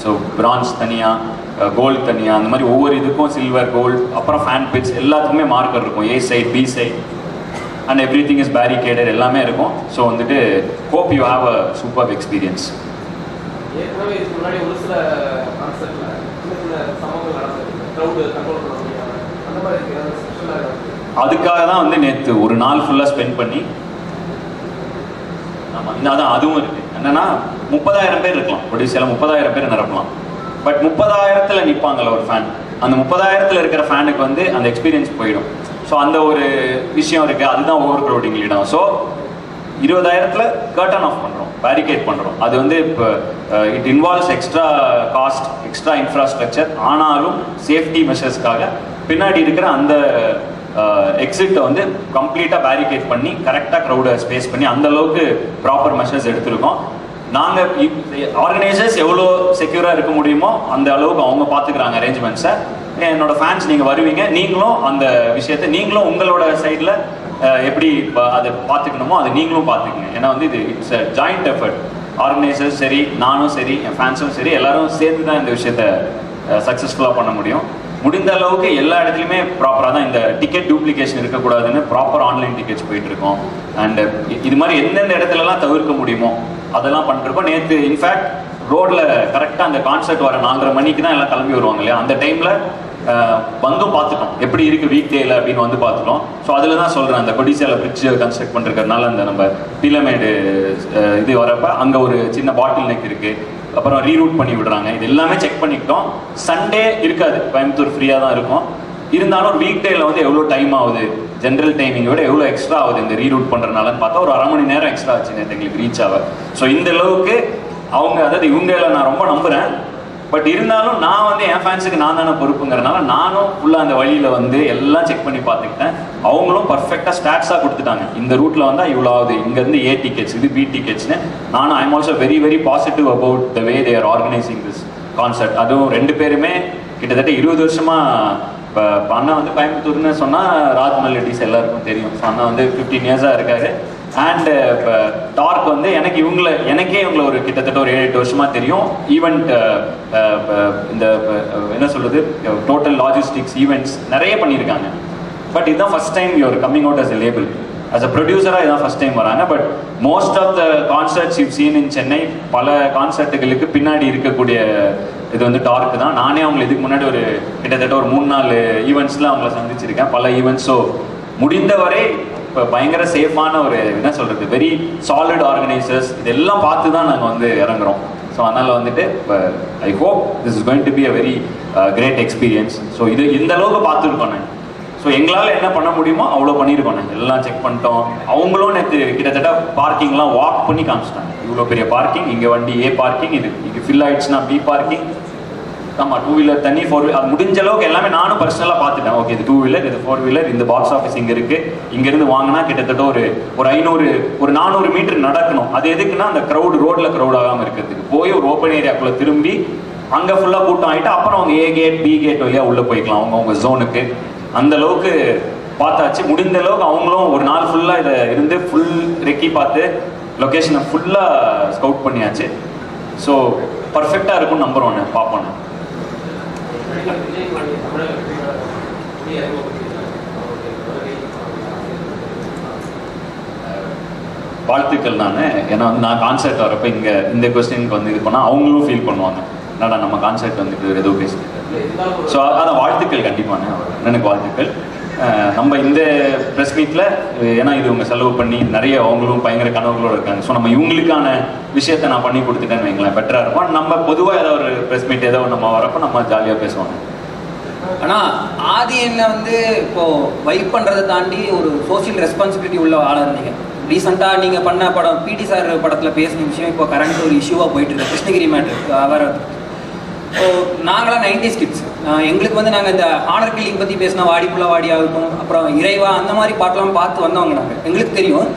ஸோ பிரான்ஸ் தனியாக, கோல்டு தனியாக, அந்த மாதிரி ஒவ்வொரு இதுக்கும் சில்வர், கோல்டு, அப்புறம் ஃபேன் பிட்ஸ் எல்லாத்துக்குமே மார்க்கர் இருக்கும். A side, B side, and everything is barricaded, எல்லாமே இருக்கும். ஸோ வந்துட்டு hope you have a super experience. அதுக்காக தான் வந்து நேற்று ஒரு நாள் ஃபுல்லாக ஸ்பெண்ட் பண்ணி, ஆமாம் அதான் அதுவும் இருக்குது. என்னென்னா 30,000 பேர் இருக்கலாம் ஒடிசியாவில், 30,000 பேர் நிரப்பலாம். பட் 30,000 நிற்பாங்கள்ல ஒரு ஃபேன், அந்த 30,000 இருக்கிற ஃபேனுக்கு வந்து அந்த எக்ஸ்பீரியன்ஸ் போயிடும். ஸோ அந்த ஒரு விஷயம் இருக்குது. அதுதான் ஓவர் க்ரௌடிங் லீடம். ஸோ 20,000 கர்டன் ஆஃப் பண்ணுறோம், பேரிகேட் பண்ணுறோம். அது வந்து இப்போ it involves extra cost, extra infrastructure. ஆனாலும் சேஃப்டி மெஷர்ஸ்க்காக பின்னாடி இருக்கிற அந்த எக்ஸிட்டை வந்து கம்ப்ளீட்டாக பேரிகேட் பண்ணி கரெக்டாக க்ரௌடை ஸ்பேஸ் பண்ணி அந்த அளவுக்கு ப்ராப்பர் மெஷர்ஸ் எடுத்திருக்கோம். நாங்கள் ஆர்கனைசர்ஸ் எவ்வளோ செக்யூராக இருக்க முடியுமோ அந்த அளவுக்கு அவங்க பார்த்துக்கிறாங்க அரேஞ்ச்மெண்ட்ஸை. என்னோட ஃபேன்ஸ் நீங்கள் வருவீங்க, நீங்களும் அந்த விஷயத்தை நீங்களும் உங்களோட சைடில் எப்படி அதை பார்த்துக்கணுமோ அதை நீங்களும் பார்த்துக்கங்க. ஏன்னா வந்து இது it's a joint effort. Organisers சரி, நானும் சரி, என் ஃபேன்ஸும் சரி, எல்லாரும் சேர்ந்து தான் இந்த விஷயத்த சக்ஸஸ்ஃபுல்லாக பண்ண முடியும். முடிந்த அளவுக்கு எல்லா இடத்துலையுமே ப்ராப்பராக தான் இந்த டிக்கெட் டூப்ளிகேஷன் இருக்கக்கூடாதுன்னு ப்ராப்பர் ஆன்லைன் டிக்கெட்ஸ் போயிட்டு இருக்கோம். அண்ட் இது மாதிரி எந்தெந்த இடத்துலலாம் தவிர்க்க முடியுமோ அதெல்லாம் பண்ணிருக்கோம். நேற்று இன்ஃபேக்ட் ரோட்ல கரெக்டாக அந்த கான்சர்ட் வர 4:30 மணிக்கு தான் எல்லாம் கிளம்பி வருவாங்க இல்லையா, அந்த டைம்ல வந்தும் பார்த்துட்டோம் எப்படி இருக்கு வீக் டேல அப்படின்னு வந்து பார்த்துட்டோம். ஸோ அதில் தான் சொல்கிறேன், அந்த கொடிசியால பிரிட்ஜ் கன்ஸ்ட்ரக்ட் பண்ணிருக்கிறதுனால அந்த நம்ம பீலமேடு இது வரப்ப அங்கே ஒரு சின்ன பாட்டில் நெக் இருக்கு, அப்புறம் ரீரூட் பண்ணி விடுறாங்க. இது எல்லாமே செக் பண்ணிக்கிட்டோம். சண்டே இருக்காது, கோயம்புத்தூர் ஃப்ரீயாக தான் இருக்கும். இருந்தாலும் ஒரு வீக் டேல வந்து எவ்வளோ டைம் ஆகுது, ஜென்ரல் டைமிங்கை விட எவ்வளோ எக்ஸ்ட்ரா ஆகுது இந்த ரீரூட் பண்ணுறதுனாலன்னு பார்த்தா ஒரு 1/2 மணி நேரம் எக்ஸ்ட்ரா ஆச்சு நேற்று எங்களுக்கு ரீச் ஆக. ஸோ இந்த அளவுக்கு அவங்க, அதாவது இவங்களை நான் ரொம்ப நம்புகிறேன். பட் இருந்தாலும் நான் வந்து என் ஃபேன்ஸுக்கு நான் தானே பொறுப்புங்கிறனால நானும் ஃபுல்லாக அந்த வழியில் வந்து எல்லாம் செக் பண்ணி பார்த்துக்கிட்டேன். அவங்களும் பர்ஃபெக்டாக ஸ்டாட்ஸாக கொடுத்துட்டாங்க, இந்த ரூட்டில் வந்தால் இவ்வளோ ஆகுது, இங்கேருந்து ஏ டிக்கெட்ஸ், இது பி டிக்கெட்ஸ்னு. நானும் I'm also very very positive about the way they are organising this concert. அதுவும் 2 பேருமே கிட்டத்தட்ட 20 வருஷமாக. இப்போ அண்ணா வந்து கோயம்புத்தூர்னு சொன்னால் ராஜ்மல் ரெட்டிஸ் எல்லாருக்கும் தெரியும். ஸோ அண்ணா வந்து 15 இயர்ஸாக இருக்காரு. அண்ட் இப்போ டார்க் வந்து எனக்கே இவங்களை ஒரு கிட்டத்தட்ட ஒரு 7-8 வருஷமாக தெரியும். ஈவெண்ட் இந்த என்ன சொல்கிறது, டோட்டல் லாஜிஸ்டிக்ஸ் ஈவெண்ட்ஸ் நிறைய பண்ணியிருக்காங்க. பட் இதுதான் first time you're coming out as a label. As a ப்ரொடியூசராக இதான் ஃபர்ஸ்ட் டைம் வராங்க. But most of the concerts you seen in Chennai, பல கான்சர்ட்டுகளுக்கு பின்னாடி இருக்கக்கூடிய இது வந்து டார்க் தான். நானே அவங்களை இதுக்கு முன்னாடி ஒரு கிட்டத்தட்ட ஒரு 3-4 ஈவெண்ட்ஸில் அவங்கள சந்திச்சிருக்கேன், பல ஈவெண்ட்ஸ். ஸோ முடிந்தவரை இப்போ பயங்கர சேஃபான ஒரு என்ன சொல்கிறது, வெரி சாலிட் ஆர்கனைசர்ஸ், இதெல்லாம் பார்த்து தான் நாங்கள் வந்து இறங்குறோம். ஸோ அதனால் வந்துட்டு இப்போ I hope this is going to be a very great experience. So இது இந்த அளவுக்கு பார்த்துருக்கோம் நான். ஸோ எங்களால் என்ன பண்ண முடியுமோ அவ்வளோ பண்ணியிருக்கோம். நாங்கள் எல்லாம் செக் பண்ணிட்டோம். அவங்களும் நேற்று கிட்டத்தட்ட பார்க்கிங்லாம் வாக் பண்ணி காமிச்சிட்டாங்க. இவ்வளோ பெரிய பார்க்கிங், இங்கே வண்டி ஏ பார்க்கிங், இது ஃபில் ஆயிடுச்சுன்னா பி பார்க்கிங். ஆமாம், 2 வீலர் தனி, 4 வீலர், அது முடிஞ்ச அளவுக்கு எல்லாமே நானும் பர்சனலாக பார்த்துட்டேன். ஓகே, இது 2 வீலர், இது 4 வீலர், இந்த பாக்ஸ் ஆஃபீஸ் இங்கே இருக்குது, இங்கேருந்து வாங்கினா கிட்டத்தட்ட ஒரு 400 மீட்டர் நடக்கணும். அது எதுக்குன்னா அந்த ரோட்டில் க்ரௌட் ஆகாமல் இருக்கிறதுக்கு. போய் ஒரு ஓப்பன் ஏரியாக்குள்ளே திரும்பி அங்கே ஃபுல்லாக கூட்டம் ஆகிட்டு அப்புறம் அவங்க ஏ கேட் பி கேட் வழியாக உள்ளே போய்க்கலாம் அவங்க ஜோனுக்கு. அந்த அளவுக்கு பார்த்தாச்சு. முடிந்த அளவுக்கு அவங்களும் ஒரு நாள் ஃபுல்லாக இதை இருந்து ஃபுல் ரெக்கி பார்த்து லொக்கேஷனை ஃபுல்லாக ஸ்கவுட் பண்ணியாச்சு. ஸோ பர்ஃபெக்டாக இருக்கும்னு நம்புகிறோம், பார்ப்போம். வாழ்த்துக்கள். ஏன்னா வந்து நான் கான்சர்ட் வரப்போ இங்கே இந்த கொஸ்டினுக்கு வந்து இது பண்ணால் அவங்களும் ஃபீல் பண்ணுவாங்க, என்னடா நம்ம கான்சர்ட் வந்துட்டு ஏதோ பேசிட்டு. ஸோ அதான் வாழ்த்துக்கள், கண்டிப்பான எனக்கு வாழ்த்துக்கள். நம்ம இந்த ப்ரெஸ் மீட்டில், ஏன்னா இது இவங்க செலவு பண்ணி நிறைய அவங்களும் பயங்கர கனவுகளோடு இருக்காங்க. ஸோ நம்ம இவங்களுக்கான விஷயத்தை நான் பண்ணி கொடுத்துட்டேன்னு வைங்களேன், பெட்டராக இருக்கும். நம்ம பொதுவாக ஏதோ ஒரு ப்ரெஸ் மீட் ஏதோ நம்ம வரப்போ நம்ம ஜாலியாக பேசுவாங்க. ஆனால் ஆதி என்ன வந்து இப்போது வைப் பண்ணுறதை தாண்டி ஒரு சோஷியல் ரெஸ்பான்சிபிலிட்டி உள்ள ஆளாக இருந்தீங்க. ரீசெண்டாக நீங்கள் பண்ண படம் பிடி சார் படத்தில் பேசின விஷயம் இப்போ கரண்ட் ஒரு இஷ்யூவாக போயிட்டுருக்கு, கிருஷ்ணகிரி மேட்ரு. அவர் ஸோ நாங்களாம் 90s கிட்ஸ், எங்களுக்கு வந்து நாங்கள் இந்த ஆனர் கில்லிங் பற்றி பேசினா வாடிப்புள்ள வாடி ஆகட்டும், அப்புறம் இறைவா, அந்த மாதிரி பாட்டெலாம் பார்த்து வந்தவங்க நாங்கள், எங்களுக்கு தெரியும்.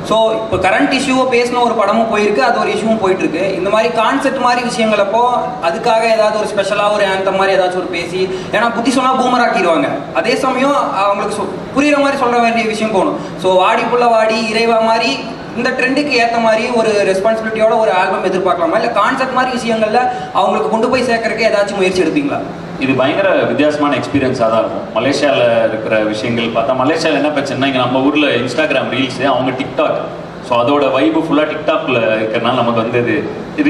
ஸோ இப்போ கரண்ட் இஷ்யூவை பேசின ஒரு படமும் போயிருக்கு, அது ஒரு இஷ்யூவும் போயிட்டுருக்கு. இந்த மாதிரி கான்செப்ட் மாதிரி விஷயங்களப்போ அதுக்காக ஏதாவது ஒரு ஸ்பெஷலாக ஒரு ஆந்த மாதிரி ஏதாச்சும் ஒரு பேசி, ஏன்னா புத்தி சொன்னால் பூமர் ஆக்கிடுவாங்க. அதே சமயம் அவங்களுக்கு புரிகிற மாதிரி சொல்ல வேண்டிய விஷயம் போகணும். ஸோ வாடிப்புள்ள வாடி இறைவா மாதிரி இந்த ட்ரெண்டுக்கு ஏற்ற மாதிரி ஒரு ரெஸ்பான்சிபிலிட்டியோட ஒரு ஆல்பம் எதிர்பார்க்கலாமா, இல்லை கான்செப்ட் மாதிரி விஷயங்கள்ல அவங்களுக்கு கொண்டு போய் சேர்க்கறதுக்கு ஏதாச்சும் முயற்சி எடுப்பீங்களா? இது பயங்கர வித்தியாசமான எக்ஸ்பீரியன்ஸாக தான் இருக்கும். மலேசியாவில் இருக்கிற விஷயங்கள் பார்த்தா, மலேசியாவில் என்ன பிரச்சனைனா, இங்கே நம்ம ஊரில் இன்ஸ்டாகிராம் ரீல்ஸு, அவங்க டிக்டாக். ஸோ அதோட வைப்பு ஃபுல்லாக டிக்டாக்ல இருக்கிறனால நமக்கு வந்து இது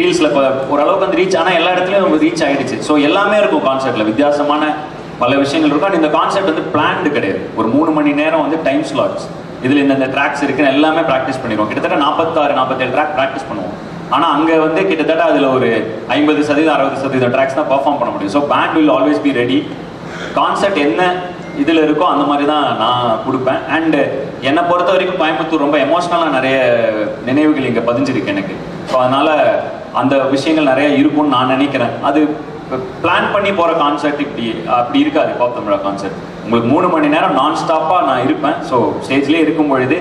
ரீல்ஸில் இப்போ ஓரளவுக்கு வந்து ரீச், ஆனால் எல்லா இடத்துலையும் நம்ம ரீச் ஆகிடுச்சு. ஸோ எல்லாமே இருக்கும் கான்செர்ட்டில், வித்தியாசமான பல விஷயங்கள் இருக்கும். அண்ட் இந்த கான்செர்ட் வந்து பிளான்டு கிடையாது. ஒரு 3 மணி நேரம் வந்து டைம் ஸ்லாட்ஸ், இதில் இந்த ட்ராக்ஸ் இருக்குன்னு எல்லாமே ப்ராக்டிஸ் பண்ணிடுவோம். கிட்டத்தட்ட 46-47 ட்ராக் ப்ராக்டிஸ் பண்ணுவோம். ஆனால் அங்கே வந்து கிட்டத்தட்ட அதில் ஒரு 50%-60% ட்ராக்ஸ் தான் பர்ஃபார்ம் பண்ண முடியும். So band will always be ready. Concept என்ன இதில் இருக்கோ அந்த மாதிரி தான் நான் கொடுப்பேன். அண்டு என்னை பொறுத்த வரைக்கும் கோயம்புத்தூர் ரொம்ப எமோஷ்னலாக நிறைய நினைவுகள் இங்கே பதிஞ்சிருக்கு எனக்கு. ஸோ அதனால் அந்த விஷயங்கள் நிறைய இருக்கும்னு நான் நினைக்கிறேன். அது பிளான் பண்ணி போகிற கான்செர்ட் அப்படி இருக்காது. பாப் தமிழா கான்செர்ட் உங்களுக்கு 3 மணி நேரம் நான் ஸ்டாப்பாக நான் இருப்பேன். ஸோ ஸ்டேஜ்லேயே இருக்கும் பொழுது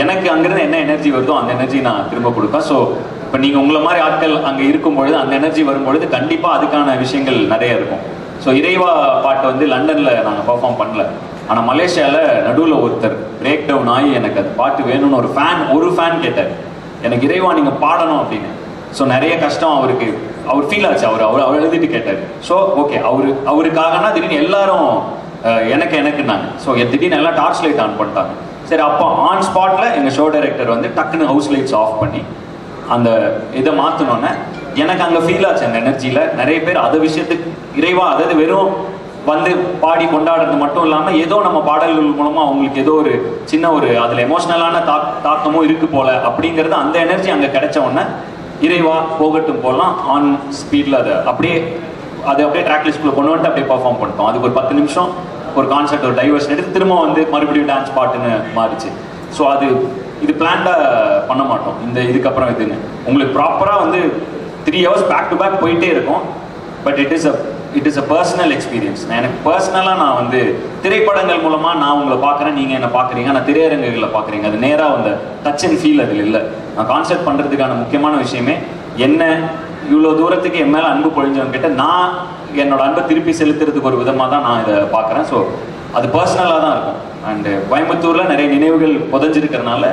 எனக்கு அங்கேருந்து என்ன எனர்ஜி வருதோ அந்த எனர்ஜி நான் திரும்ப கொடுப்பேன். ஸோ இப்போ நீங்கள் உங்களை மாதிரி ஆட்கள் அங்கே இருக்கும் பொழுது அந்த எனர்ஜி வரும்பொழுது கண்டிப்பாக அதுக்கான விஷயங்கள் நிறைய இருக்கும். ஸோ இறைவா பாட்டு வந்து லண்டனில் நாங்கள் பர்ஃபார்ம் பண்ணல, ஆனால் மலேசியாவில் நடுவில் ஒருத்தர் பிரேக் டவுன் ஆகி எனக்கு அது பாட்டு வேணும்னு ஒரு ஃபேன் கேட்டார், எனக்கு இறைவா நீங்கள் பாடணும் அப்படின்னு. ஸோ நிறைய கஷ்டம் அவருக்கு, அவர் ஃபீல் ஆச்சு, அவர் எழுதிட்டு கேட்டார். ஸோ ஓகே, அவருக்காகனா திடீர்னு எல்லாரும் எனக்குன்னாங்க. ஸோ திடீர்னு எல்லாம் டார்ச் லைட் ஆன் பண்ணிட்டாங்க. சரி, அப்போ ஆன் ஸ்பாட்டில் எங்கள் ஷோ டைரக்டர் வந்து டக்குன்னு ஹவுஸ் லைட்ஸ் ஆஃப் பண்ணி அந்த இதை மாற்றினோன்னே எனக்கு அங்கே ஃபீல் ஆச்சு. அந்த எனர்ஜியில் நிறைய பேர் அதை விஷயத்துக்கு இறைவா, அதாவது வெறும் வந்து பாடி கொண்டாடுறது மட்டும் இல்லாமல் ஏதோ நம்ம பாடல்கள் மூலமாக அவங்களுக்கு ஏதோ ஒரு சின்ன ஒரு அதில் எமோஷ்னலான தாக்கமும் இருக்குது போல அப்படிங்கிறது, அந்த எனர்ஜி அங்கே கிடைச்ச உடனே இறைவா போகட்டும் போலாம் ஆன் ஸ்பீடில் அதை அப்படியே ட்ராக் லிஸ்ட்குள்ளே கொண்டு வந்துட்டு அப்படியே பர்ஃபார்ம் பண்ணிட்டோம். அதுக்கு ஒரு 10 நிமிஷம் ஒரு கான்செப்ட், ஒரு டைவர்ஷன் எடுத்து திரும்ப வந்து மறுபடியும் டான்ஸ் பாட்டுன்னு மாறிச்சு. ஸோ இது பிளான்டாக பண்ண மாட்டோம். இதுக்கப்புறம் இதுன்னு உங்களுக்கு ப்ராப்பராக வந்து 3 hours பேக் டு பேக் போயிட்டே இருக்கும். But it is a personal experience. எனக்கு பர்சனலாக நான் வந்து திரைப்படங்கள் மூலமாக நான் உங்களை பார்க்குறேன், நீங்கள் என்ன பார்க்குறீங்க, நான் திரையரங்குகளில் பார்க்குறீங்க, அது நேராக அந்த டச் அண்ட் ஃபீல் அதில் இல்லை. நான் கான்செப்ட் பண்ணுறதுக்கான முக்கியமான விஷயமே என்ன, இவ்வளோ தூரத்துக்கு என் மேலே அன்பு பொழிஞ்சவங்க கிட்ட நான் என்னோட அன்பை திருப்பி செலுத்துறதுக்கு ஒரு விதமாக தான் நான் இதை பார்க்குறேன். ஸோ அது பர்சனலாக தான் இருக்கும். அண்டு கோயம்புத்தூரில் நிறைய நினைவுகள் புதஞ்சிருக்கிறதுனால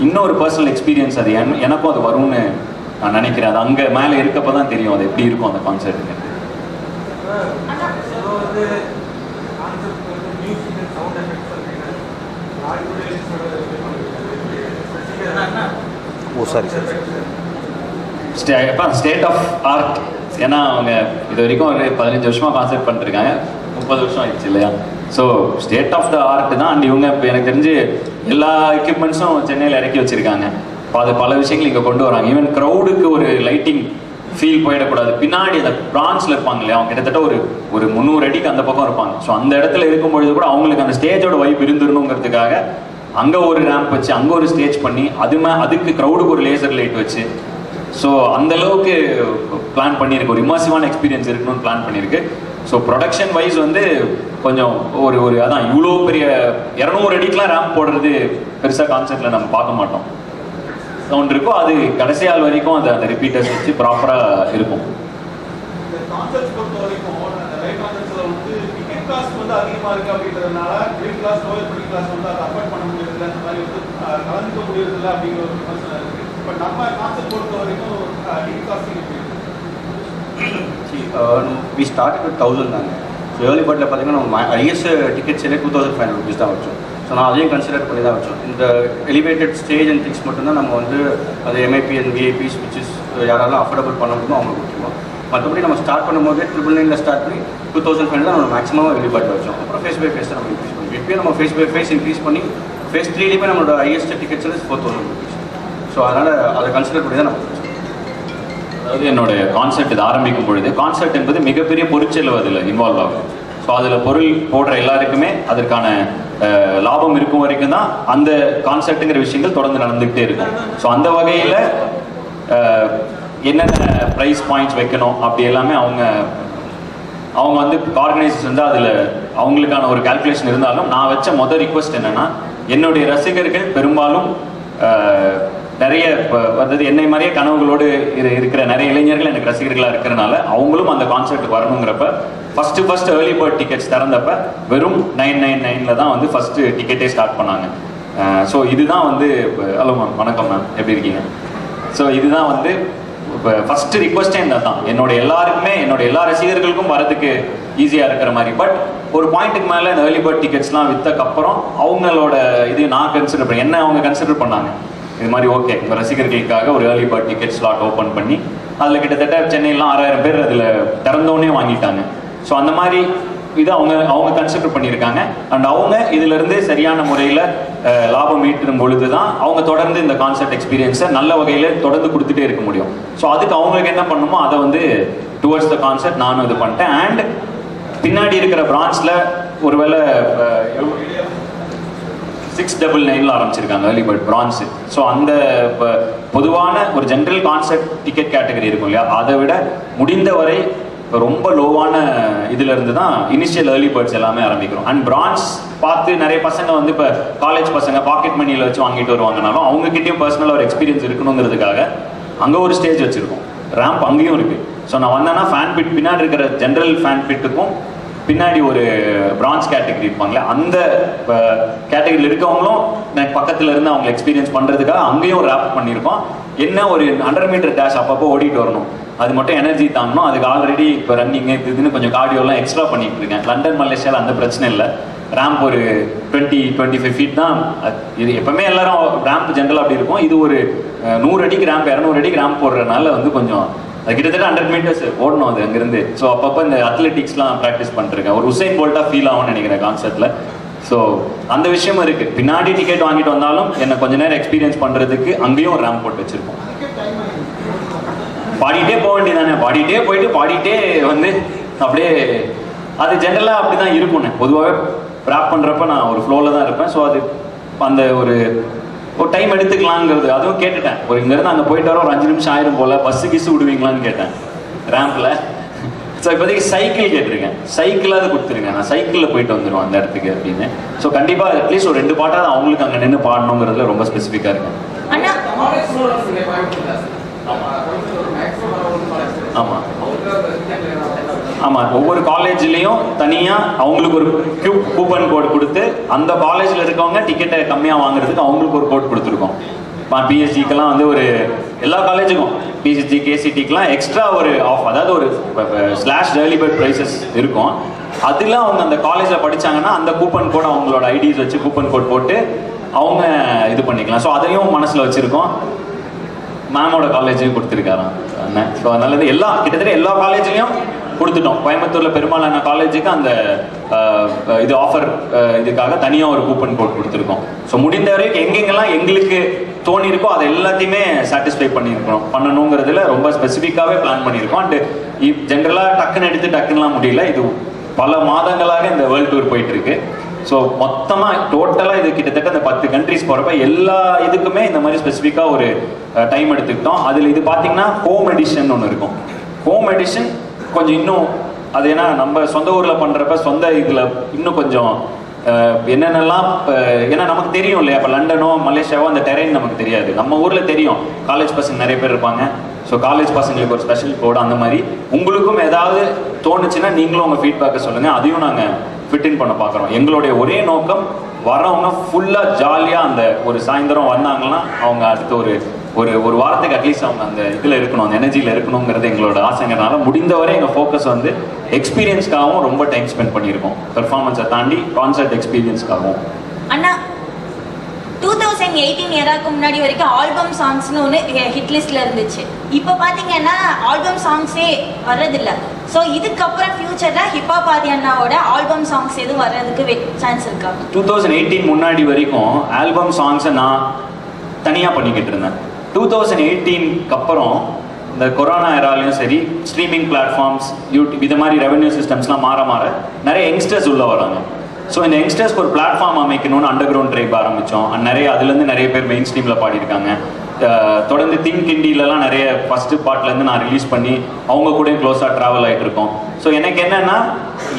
இன்னொரு பர்சனல் எக்ஸ்பீரியன்ஸ் அது எனக்கும் அது வரும்னு நான் நினைக்கிறேன். அது அங்கே மேலே இருக்கப்போ தான் தெரியும் அது எப்படி இருக்கும் அந்த கான்செர்ட்டுக்கு. State of art. ஏன்னா அவங்க இது வரைக்கும் ஒரு 15 வருஷமாக கான்செப்ட் பண்ணிருக்காங்க, 30 வருஷம் ஆயிடுச்சு இல்லையா? So state of the art தான். அண்ட் இவங்க இப்போ எனக்கு தெரிஞ்சு எல்லா எக்யூப்மெண்ட்ஸும் சென்னையில் இறக்கி வச்சுருக்காங்க. அது பல விஷயங்கள் இங்கே கொண்டு வராங்க. ஈவன் க்ரௌடுக்கு ஒரு லைட்டிங் ஃபீல் போயிடக்கூடாது. பின்னாடி அந்த பிரான்ஸில் இருப்பாங்க இல்லையா, அவங்க கிட்டத்தட்ட ஒரு 300 அடிக்கு அந்த பக்கம் இருப்பாங்க. ஸோ அந்த இடத்துல இருக்கும்பொழுது கூட அவங்களுக்கு அந்த ஸ்டேஜோட வைப் இருந்துடணுங்கிறதுக்காக அங்கே ஒரு ரேம்ப் வச்சு அங்கே ஒரு ஸ்டேஜ் பண்ணி அதுக்கு க்ரௌடுக்கு ஒரு லேசர் லைட் வச்சு, ஸோ அந்த அளவுக்கு பிளான் பண்ணியிருக்கு. ஒரு இமர்சிவான எக்ஸ்பீரியன்ஸ் இருக்கணும்னு பிளான் பண்ணியிருக்கு. ஸோ ப்ரொடக்ஷன் வைஸ் வந்து கொஞ்சம் ஒரு அதான் இவ்வளோ பெரிய 200 அடிக்கெலாம் ரேம்ப் போடுறது பெருசாக கான்செப்டில் நம்ம பார்க்க மாட்டோம். சவுண்ட் இருக்கும், அது கடைசி ஆள் வரைக்கும் அந்த ரிப்பீட்டர்ஸ் வச்சு ப்ராப்பராக இருக்கும். அதிகமாக இருக்கு அப்படின்றதுனால middle class lower middle class வந்து அதை அஃபோர்ட் பண்ண முடியறதில்ல, அந்த மாதிரி வந்து கலந்துக்க முடியறதில்ல அப்படிங்கிற ஒரு பிரச்சனை இருக்கு. பட் நம்ம கான்செப்ட் பொறுத்த வரைக்கும் ticket costing we start with 1000 தாங்க. ஸோ ஏர்லி பர்டில் பார்த்தீங்கன்னா நம்ம ஹையஸ்ட் டிக்கெட் சேலே 2500 rupees தான் வச்சோம். ஸோ நான் அதையும் கன்சிடர் பண்ணி தான் வச்சோம். இந்த எலிவேட்டட் ஸ்டேஜ் அண்ட் திங்ஸ் மட்டும்தான் நம்ம வந்து அது எம்ஐபி அண்ட் விஐபிஸ் விச்சஸ் யாரெல்லாம் அஃபோர்டபுள் பண்ண முடியுமோ அவங்களுக்கு முக்கியமாக. மற்றபடி நம்ம ஸ்டார்ட் பண்ணும்போது 999 ஸ்டார்ட் பண்ணி 2500 தான் நம்ம மேக்ஸிமம் எலிபர்ட் வச்சோம். அப்புறம் ஃபேஸ் பை ஃபேஸ் தான் நம்ம இன்க்ரீஸ் பண்ணுவோம். இப்போயும் நம்ம ஃபேஸ் பை ஃபேஸ் இன்க்ரீஸ் பண்ணி ஃபேஸ் 3லேயுமே நம்மளோட ஹையஸ்ட் டிக்கெட்ஸ் வந்து 4000 rupees. ஸோ அதனால் அதை கன்சிடர் பண்ணி தான் நம்ம வச்சோம். அதாவது என்னோட கான்செப்ட் இது ஆரம்பிக்கும் பொழுது கான்செப்ட் என்பது மிகப்பெரிய பொருட்செலவு அதில் இன்வால்வ் ஆகும். ஸோ அதில் பொருள் போடுற எல்லாருக்குமே அதற்கான லாபம் இருக்கும் வரைக்கும் தான் அந்த கான்செப்ட்டுங்கிற விஷயங்கள் தொடர்ந்து நடந்துகிட்டே இருக்கும். ஸோ அந்த வகையில் என்னென்ன ப்ரைஸ் பாயிண்ட்ஸ் வைக்கணும் அப்படி எல்லாமே அவங்க வந்து ஆர்கனைசர்ஸ் வந்து அதில் அவங்களுக்கான ஒரு கால்குலேஷன் இருந்தாலும், நான் வச்ச மொதல் ரிக்வெஸ்ட் என்னென்னா, என்னுடைய ரசிகர்கள் பெரும்பாலும் நிறைய அதாவது என்னை மாதிரியே கனவுகளோடு இருக்கிற நிறைய இளைஞர்கள் எனக்கு ரசிகர்களாக இருக்கிறனால அவங்களும் அந்த கான்செர்ட்டுக்கு வரணுங்கிறப்ப ஃபஸ்ட்டு ஏர்லி பேர்ட் டிக்கெட்ஸ் திறந்தப்ப வெறும் 999 தான் வந்து ஃபஸ்ட்டு டிக்கெட்டே ஸ்டார்ட் பண்ணாங்க. ஸோ இதுதான் வந்து ஹலோ மேம், வணக்கம் மேம், எப்படி இருக்கீங்க? ஸோ இதுதான் வந்து இப்போ ஃபஸ்ட்டு ரிக்வஸ்டே இந்த தான், என்னோட எல்லா ரசிகர்களுக்கும் வரதுக்கு ஈஸியாக இருக்கிற மாதிரி. பட் ஒரு பாயிண்ட்டுக்கு மேலே இந்த ஏர்லி பேர்ட் டிக்கெட்ஸ்லாம் விற்றக்கப்புறம் அவங்களோட இது நான் கன்சிடர் பண்ணேன். என்ன அவங்க கன்சிடர் பண்ணாங்க, இது மாதிரி ஓகே உங்கள் ரசிகர்களுக்காக ஒரு early bird ticket slot open பண்ணி அதில் கிட்டத்தட்ட சென்னையிலாம் 6000 பேர் அதில் திறந்தோடனே வாங்கிட்டாங்க. ஸோ அந்த மாதிரி இது அவங்க கன்சிடர் பண்ணியிருக்காங்க. அண்ட் அவங்க இதிலிருந்து சரியான முறையில் லாபம் ஈட்டும் பொழுது தான் அவங்க தொடர்ந்து இந்த கான்செப்ட் எக்ஸ்பீரியன்ஸை நல்ல வகையில் தொடர்ந்து கொடுத்துட்டே இருக்க முடியும். ஸோ அதுக்கு அவங்களுக்கு என்ன பண்ணணுமோ அதை வந்து டுவர்ட்ஸ் த கான்செப்ட் நானும் இது பண்ணிட்டேன். அண்ட் பின்னாடி இருக்கிற பிரான்ச்சில் ஒருவேளை 699 ஆரம்பிச்சிருக்காங்க ஏர்லி பேர்ட் பிரான்ஸு. ஸோ அந்த பொதுவான ஒரு ஜென்ரல் கான்செப்ட் டிக்கெட் கேட்டகரி இருக்கும் இல்லையா, அதை விட முடிந்தவரை ரொம்ப லோவான இதிலிருந்து தான் இனிஷியல் ஏர்லி பேர்ட்ஸ் எல்லாமே ஆரம்பிக்கிறோம். அண்ட் பிரான்ஸ் பார்த்து நிறைய பசங்க வந்து இப்போ காலேஜ் பசங்க பாக்கெட் மணியில் வச்சு வாங்கிட்டு வருவாங்கனாலும் அவங்ககிட்டயும் பர்சனலாக ஒரு எக்ஸ்பீரியன்ஸ் இருக்கணுங்கிறதுக்காக அங்கே ஒரு ஸ்டேஜ் வச்சுருக்கோம், ரேம்ப் அங்கேயும் இருக்குது. ஸோ நான் வந்தேன்னா ஃபேன் பிட் பின்னாடி இருக்கிற ஜென்ரல் ஃபேன் பிட்டுக்கும் பின்னாடி ஒரு பிரான்ச் கேட்டகரி இருப்பாங்களே, அந்த கேட்டகரியில் இருக்கவங்களும் பக்கத்தில் இருந்து அவங்க எக்ஸ்பீரியன்ஸ் பண்ணுறதுக்காக அங்கேயும் ரேப் பண்ணியிருக்கோம். என்ன ஒரு 100 மீட்டர் டேஷ் அப்பப்போ ஓடிட்டு வரணும், அது மட்டும் எனர்ஜி தாங்கணும். அதுக்கு ஆல்ரெடி இப்போ ரன்னிங்கு இதுன்னு கொஞ்சம் கார்டியோலாம் எக்ஸ்ட்ரா பண்ணிட்டு இருக்கேன். லண்டன் மலேசியாவில் அந்த பிரச்சனை இல்லை. ரேம்ப் ஒரு 20-25 ஃபீட் தான். இது எப்பவுமே எல்லாரும் ரேம்ப் ஜென்ரலாக அப்படி இருக்கும். இது ஒரு 100 அடிக்கு ரேம்ப் 200 அடிக்கு ரேம்ப் போடுறதுனால வந்து கொஞ்சம் அது கிட்டத்தட்ட 100 மீட்டர்ஸ் ஓடணும் அது அங்கேருந்து. ஸோ அப்பப்போ இந்த அத்லெட்டிக்ஸ்லாம் ப்ராக்டிஸ் பண்ணிருக்கேன். ஒரு உசைன் போல்ட்டாக ஃபீல் ஆகும்னு நினைக்கிறேன் கான்செப்டில். ஸோ அந்த விஷயமும் இருக்குது. பின்னாடி டிக்கெட் வாங்கிட்டு வந்தாலும் என்னை கொஞ்ச நேரம் எக்ஸ்பீரியன்ஸ் பண்ணுறதுக்கு அங்கேயும் ஒரு ரேம்ப் போட்டு வச்சுருக்கோம். பாடிட்டே போக வேண்டியதானே, பாடிட்டே போயிட்டு பாடிட்டே வந்து அப்படியே அது ஜென்ரலாக அப்படி தான் இருக்கும்ண்ணே. பொதுவாகவே ரேப் பண்ணுறப்ப நான் ஒரு ஃப்ளோவில் தான் இருப்பேன். ஸோ அது அந்த ஒரு டைம் எடுத்துக்கலாங்கிறது அதுவும் கேட்டுட்டேன். ஒரு இங்கேருந்து அங்கே போயிட்டு வர ஒரு 5 நிமிஷம் ஆயிரும் போல், பஸ்ஸு கிஸ்ஸு விடுவீங்களான்னு கேட்டேன் ரேம்பில். ஸோ இப்போதைக்கு சைக்கிள் கேட்டிருக்கேன், சைக்கிளாவது கொடுத்துருங்க, நான் சைக்கிளில் போயிட்டு வந்துடுவேன் அந்த இடத்துக்கு அப்படின்னு. ஸோ கண்டிப்பாக அட்லீஸ்ட் ஒரு 2 பாட்டாவது அவங்களுக்கு அங்கே நின்று பாடணுங்கிறதுல ரொம்ப ஸ்பெசிஃபிக்காக இருக்கேன். ஆமாம் ஆமாம், ஒவ்வொரு காலேஜ்லேயும் தனியாக அவங்களுக்கு ஒரு கூப்பன் கோட் கொடுத்து அந்த காலேஜில் இருக்கவங்க டிக்கெட்டை கம்மியாக வாங்குறதுக்கு அவங்களுக்கு ஒரு கோட் கொடுத்துருக்கோம். பிஎஸ்சிக்கெல்லாம் வந்து ஒரு எல்லா காலேஜுக்கும் பிஎஸ்சி கேசிடிக்கெலாம் எக்ஸ்ட்ரா ஒரு ஆஃப், அதாவது ஒரு ஸ்லாஷ் ஏர்லி பர்ட் ப்ரைஸஸ் இருக்கும். அதில் அவங்க அந்த காலேஜில் படித்தாங்கன்னா அந்த கூப்பன் கோட் அவங்களோட ஐடிஸ் வச்சு கூப்பன் கோட் போட்டு அவங்க இது பண்ணிக்கலாம். ஸோ அதையும் மனசில் வச்சுருக்கோம். மேமோட காலேஜையும் கொடுத்துருக்காராம் அண்ணன். ஸோ அதனால கிட்டத்தட்ட எல்லா காலேஜ்லேயும் கொடுத்துட்டோம். கோயம்புத்தூரில் பெரும்பாலான காலேஜுக்கு அந்த இது ஆஃபர் இதுக்காக தனியாக ஒரு கூப்பன் கோட் கொடுத்துருக்கோம். ஸோ முடிந்த வரைக்கும் எங்கெங்கெல்லாம் எங்களுக்கு தோணி இருக்கோ அதை எல்லாத்தையுமே சாட்டிஸ்ஃபை பண்ணணுங்கிறதுல ரொம்ப ஸ்பெசிஃபிக்காகவே பிளான் பண்ணியிருக்கோம். அண்டு ஜென்ரலாக டக்குன்னு எடுத்து டக்குன்னுலாம் முடியல. இது பல மாதங்களாக இந்த வேர்ல்டு டூர் போயிட்டு இருக்கு. ஸோ மொத்தமாக டோட்டலாக இது கிட்டத்தட்ட இந்த 10 கண்ட்ரிஸ் போகிறப்ப எல்லா இதுக்குமே இந்த மாதிரி ஸ்பெசிஃபிக்காக ஒரு டைம் எடுத்துக்கிட்டோம். அதில் இது பார்த்தீங்கன்னா ஹோம் எடிஷன் ஒன்று இருக்கும். ஹோம் எடிஷன் கொஞ்சம் இன்னும் அது ஏன்னா நம்ம சொந்த ஊரில் பண்ணுறப்ப சொந்த இதில் இன்னும் கொஞ்சம் என்னென்னலாம் ஏன்னா நமக்கு தெரியும் இல்லையா, இப்போ லண்டனோ மலேசியாவோ அந்த டெரெயின் நமக்கு தெரியாது. நம்ம ஊரில் தெரியும், காலேஜ் பசங்க நிறைய பேர் இருப்பாங்க. ஸோ காலேஜ் பசங்களுக்கு ஒரு ஸ்பெஷல் கோடு அந்த மாதிரி உங்களுக்கும் ஏதாவது தோணுச்சுன்னா நீங்களும் உங்கள் ஃபீட்பேக்கை சொல்லுங்கள். அதையும் நாங்கள் ஃபிட்டின் பண்ண பார்க்குறோம். எங்களுடைய ஒரே நோக்கம் வரவங்க ஃபுல்லாக ஜாலியாக அந்த ஒரு சாயந்தரம் வந்தாங்கன்னா அவங்க அடுத்த ஒரு வாரத்துக்கு அட்லீஸ்ட் அவங்க அந்த இதில் இருக்கணும், அந்த எனர்ஜியில் இருக்கணுங்கிறது எங்களோட ஆசைங்கிறனால முடிந்தவரை எங்கள் ஃபோக்கஸ் வந்து எக்ஸ்பீரியன்ஸ்க்காகவும் ரொம்ப டைம் ஸ்பெண்ட் பண்ணியிருக்கோம். பெர்ஃபார்மன்ஸை தாண்டி கான்சர்ட் எக்ஸ்பீரியன்ஸ்க்காகவும். அண்ணா 2018 இயராக்கு முன்னாடி வரைக்கும் ஆல்பம் சாங்ஸ்னு ஒன்று ஹிட் லிஸ்ட்ல இருந்துச்சு. இப்போ பார்த்தீங்கன்னா ஆல்பம் சாங்ஸே வர்றதில்லை. ஸோ இதுக்கப்புறம் ஃபியூச்சரில் ஹிப்ஹாப் ஆதி அண்ணாவோட ஆல்பம் சாங்ஸ் எதுவும் வர்றதுக்கு சான்ஸ் இருக்கா? 2018 முன்னாடி வரைக்கும் ஆல்பம் சாங்ஸை நான் தனியாக பண்ணிக்கிட்டு இருந்தேன். 2018க்கு அப்புறம் இந்த கொரோனா எராலையும் சரி, ஸ்ட்ரீமிங் பிளாட்ஃபார்ம்ஸ், யூடியூப் இது மாதிரி ரெவென்யூ சிஸ்டம்ஸ்லாம் மாற நிறைய யங்ஸ்டர்ஸ் உள்ளே வராங்க. ஸோ இந்த யங்ஸ்டர்ஸ்க்கு ஒரு பிளாட்ஃபார்ம் அமைக்கணும்னு அண்டர் கிரவுண்ட் ட்ரைப் ஆரம்பித்தோம். அதுலேருந்து நிறைய பேர் மெயின் ஸ்ட்ரீமில் பாடியிருக்காங்க. தொடர்ந்து திங்க் இண்டியிலலாம் நிறைய ஃபஸ்ட்டு பார்ட்லேருந்து நான் ரிலீஸ் பண்ணி அவங்க கூட க்ளோஸாக ட்ராவல் ஆகிட்டு இருக்கோம். ஸோ எனக்கு என்னென்னா,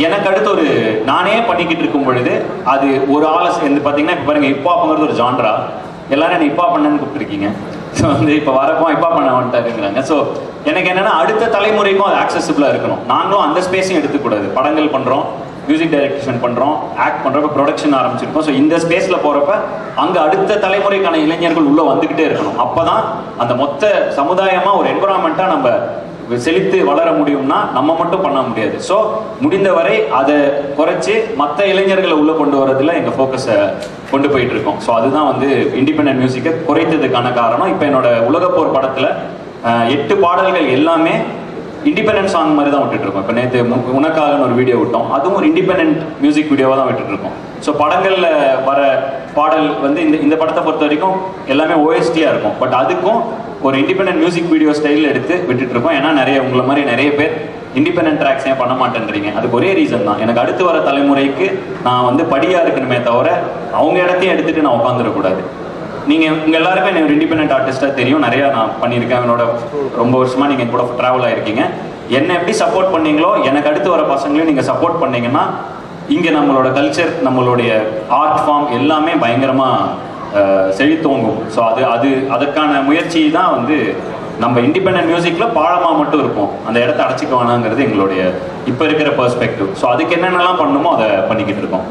எனக்கு அடுத்து ஒரு நானே பண்ணிக்கிட்டு இருக்கும் பொழுது அது ஒரு ஆளை பார்த்தீங்கன்னா இப்போ பாருங்கள், ஹிப்ஹாப்புங்கிறது ஒரு ஜான்ரா. எல்லாரும் என்ன ஹிப்ஹாப் பண்ணன்னு கூப்பிட்டுருக்கீங்க. ஸோ வந்து இப்போ வரப்போ ஹிப்ஹாப் பண்ண வந்துட்டாருங்கிறாங்க. ஸோ எனக்கு என்னென்னா அடுத்த தலைமுறைக்கும் அது ஆக்சசிபிளாக இருக்கணும். நாங்களும் அந்த ஸ்பேஸையும் எடுத்துக்கூடாது. படங்கள் பண்ணுறோம், மியூசிக் டைரக்ஷன் பண்ணுறோம், ஆக்ட் பண்ணுறப்ப ப்ரொடக்ஷன் ஆரம்பிச்சிருக்கோம். ஸோ இந்த ஸ்பேஸில் போகிறப்ப அங்கே அடுத்த தலைமுறைக்கான இளைஞர்கள் உள்ளே வந்துக்கிட்டே இருக்கணும். அப்போ தான் அந்த மொத்த சமுதாயமாக ஒரு என்விரான்மெண்ட்டாக நம்ம செழித்து வளர முடியும்னா நம்ம மட்டும் பண்ண முடியாது. ஸோ முடிந்தவரை அதை குறைச்சி மற்ற இளைஞர்களை உள்ளே கொண்டு வரதுல எங்கள் ஃபோக்கஸை கொண்டு போயிட்டு இருக்கோம். ஸோ அதுதான் வந்து இண்டிபெண்டன்ட் மியூசிக்கை குறைத்ததுக்கான காரணம். இப்போ என்னோட உலகப்போர் படத்தில் 8 பாடல்கள் எல்லாமே இண்டிபெண்டன்ட் சாங் மாதிரி தான் விட்டுட்ருக்கோம். இப்போ நேற்று உனக்காகன்னு ஒரு வீடியோ விட்டோம், அதுவும் ஒரு இண்டிபெண்டன்ட் மியூசிக் வீடியோவாக தான் விட்டுட்ருக்கோம். ஸோ படங்களில் வர பாடல் வந்து இந்த படத்தை பொறுத்த வரைக்கும் எல்லாமே ஓஎஸ்டியாக இருக்கும். பட் அதுக்கும் ஒரு இண்டிபெண்டன்ட் மியூசிக் வீடியோ ஸ்டைலில் எடுத்து விட்டுட்ருக்கோம். ஏன்னா உங்களை மாதிரி நிறைய பேர் இண்டிபெண்டன்ட் ட்ராக்ஸ் ஏன் பண்ண மாட்டேன்றீங்க. அதுக்கு ஒரே ரீசன் தான், எனக்கு அடுத்து வர தலைமுறைக்கு நான் வந்து படியாக இருக்கணுமே தவிர அவங்க இடத்தையும் எடுத்துகிட்டு நான் உட்காந்துடக்கூடாது. நீங்கள் உங்கள் எல்லாருமே எனக்கு ஒரு இண்டிபெண்டன்ட் ஆர்டிஸ்ட்டாக தெரியும், நிறையா நான் பண்ணியிருக்கேன். என்னோட ரொம்ப வருஷமாக நீங்கள் கூட ட்ராவல் ஆகிருக்கீங்க. என்னை எப்படி சப்போர்ட் பண்ணீங்களோ எனக்கு அடுத்து வர பசங்களையும் நீங்கள் சப்போர்ட் பண்ணிங்கன்னா இங்கே நம்மளோட கல்ச்சர், நம்மளுடைய ஆர்ட் ஃபார்ம் எல்லாமே பயங்கரமாக செழித்தோங்கும். ஸோ அதற்கான முயற்சி தான் வந்து நம்ம இண்டிபெண்டன்ட் மியூசிக்ல பாழமா மட்டும் இருப்போம், அந்த இடத்த அடைச்சிக்க வேணாங்கிறது எங்களுடைய இப்போ இருக்கிற பெர்ஸ்பெக்டிவ். ஸோ அதுக்கு என்னென்னலாம் பண்ணணுமோ அதை பண்ணிக்கிட்டு இருக்கோம்.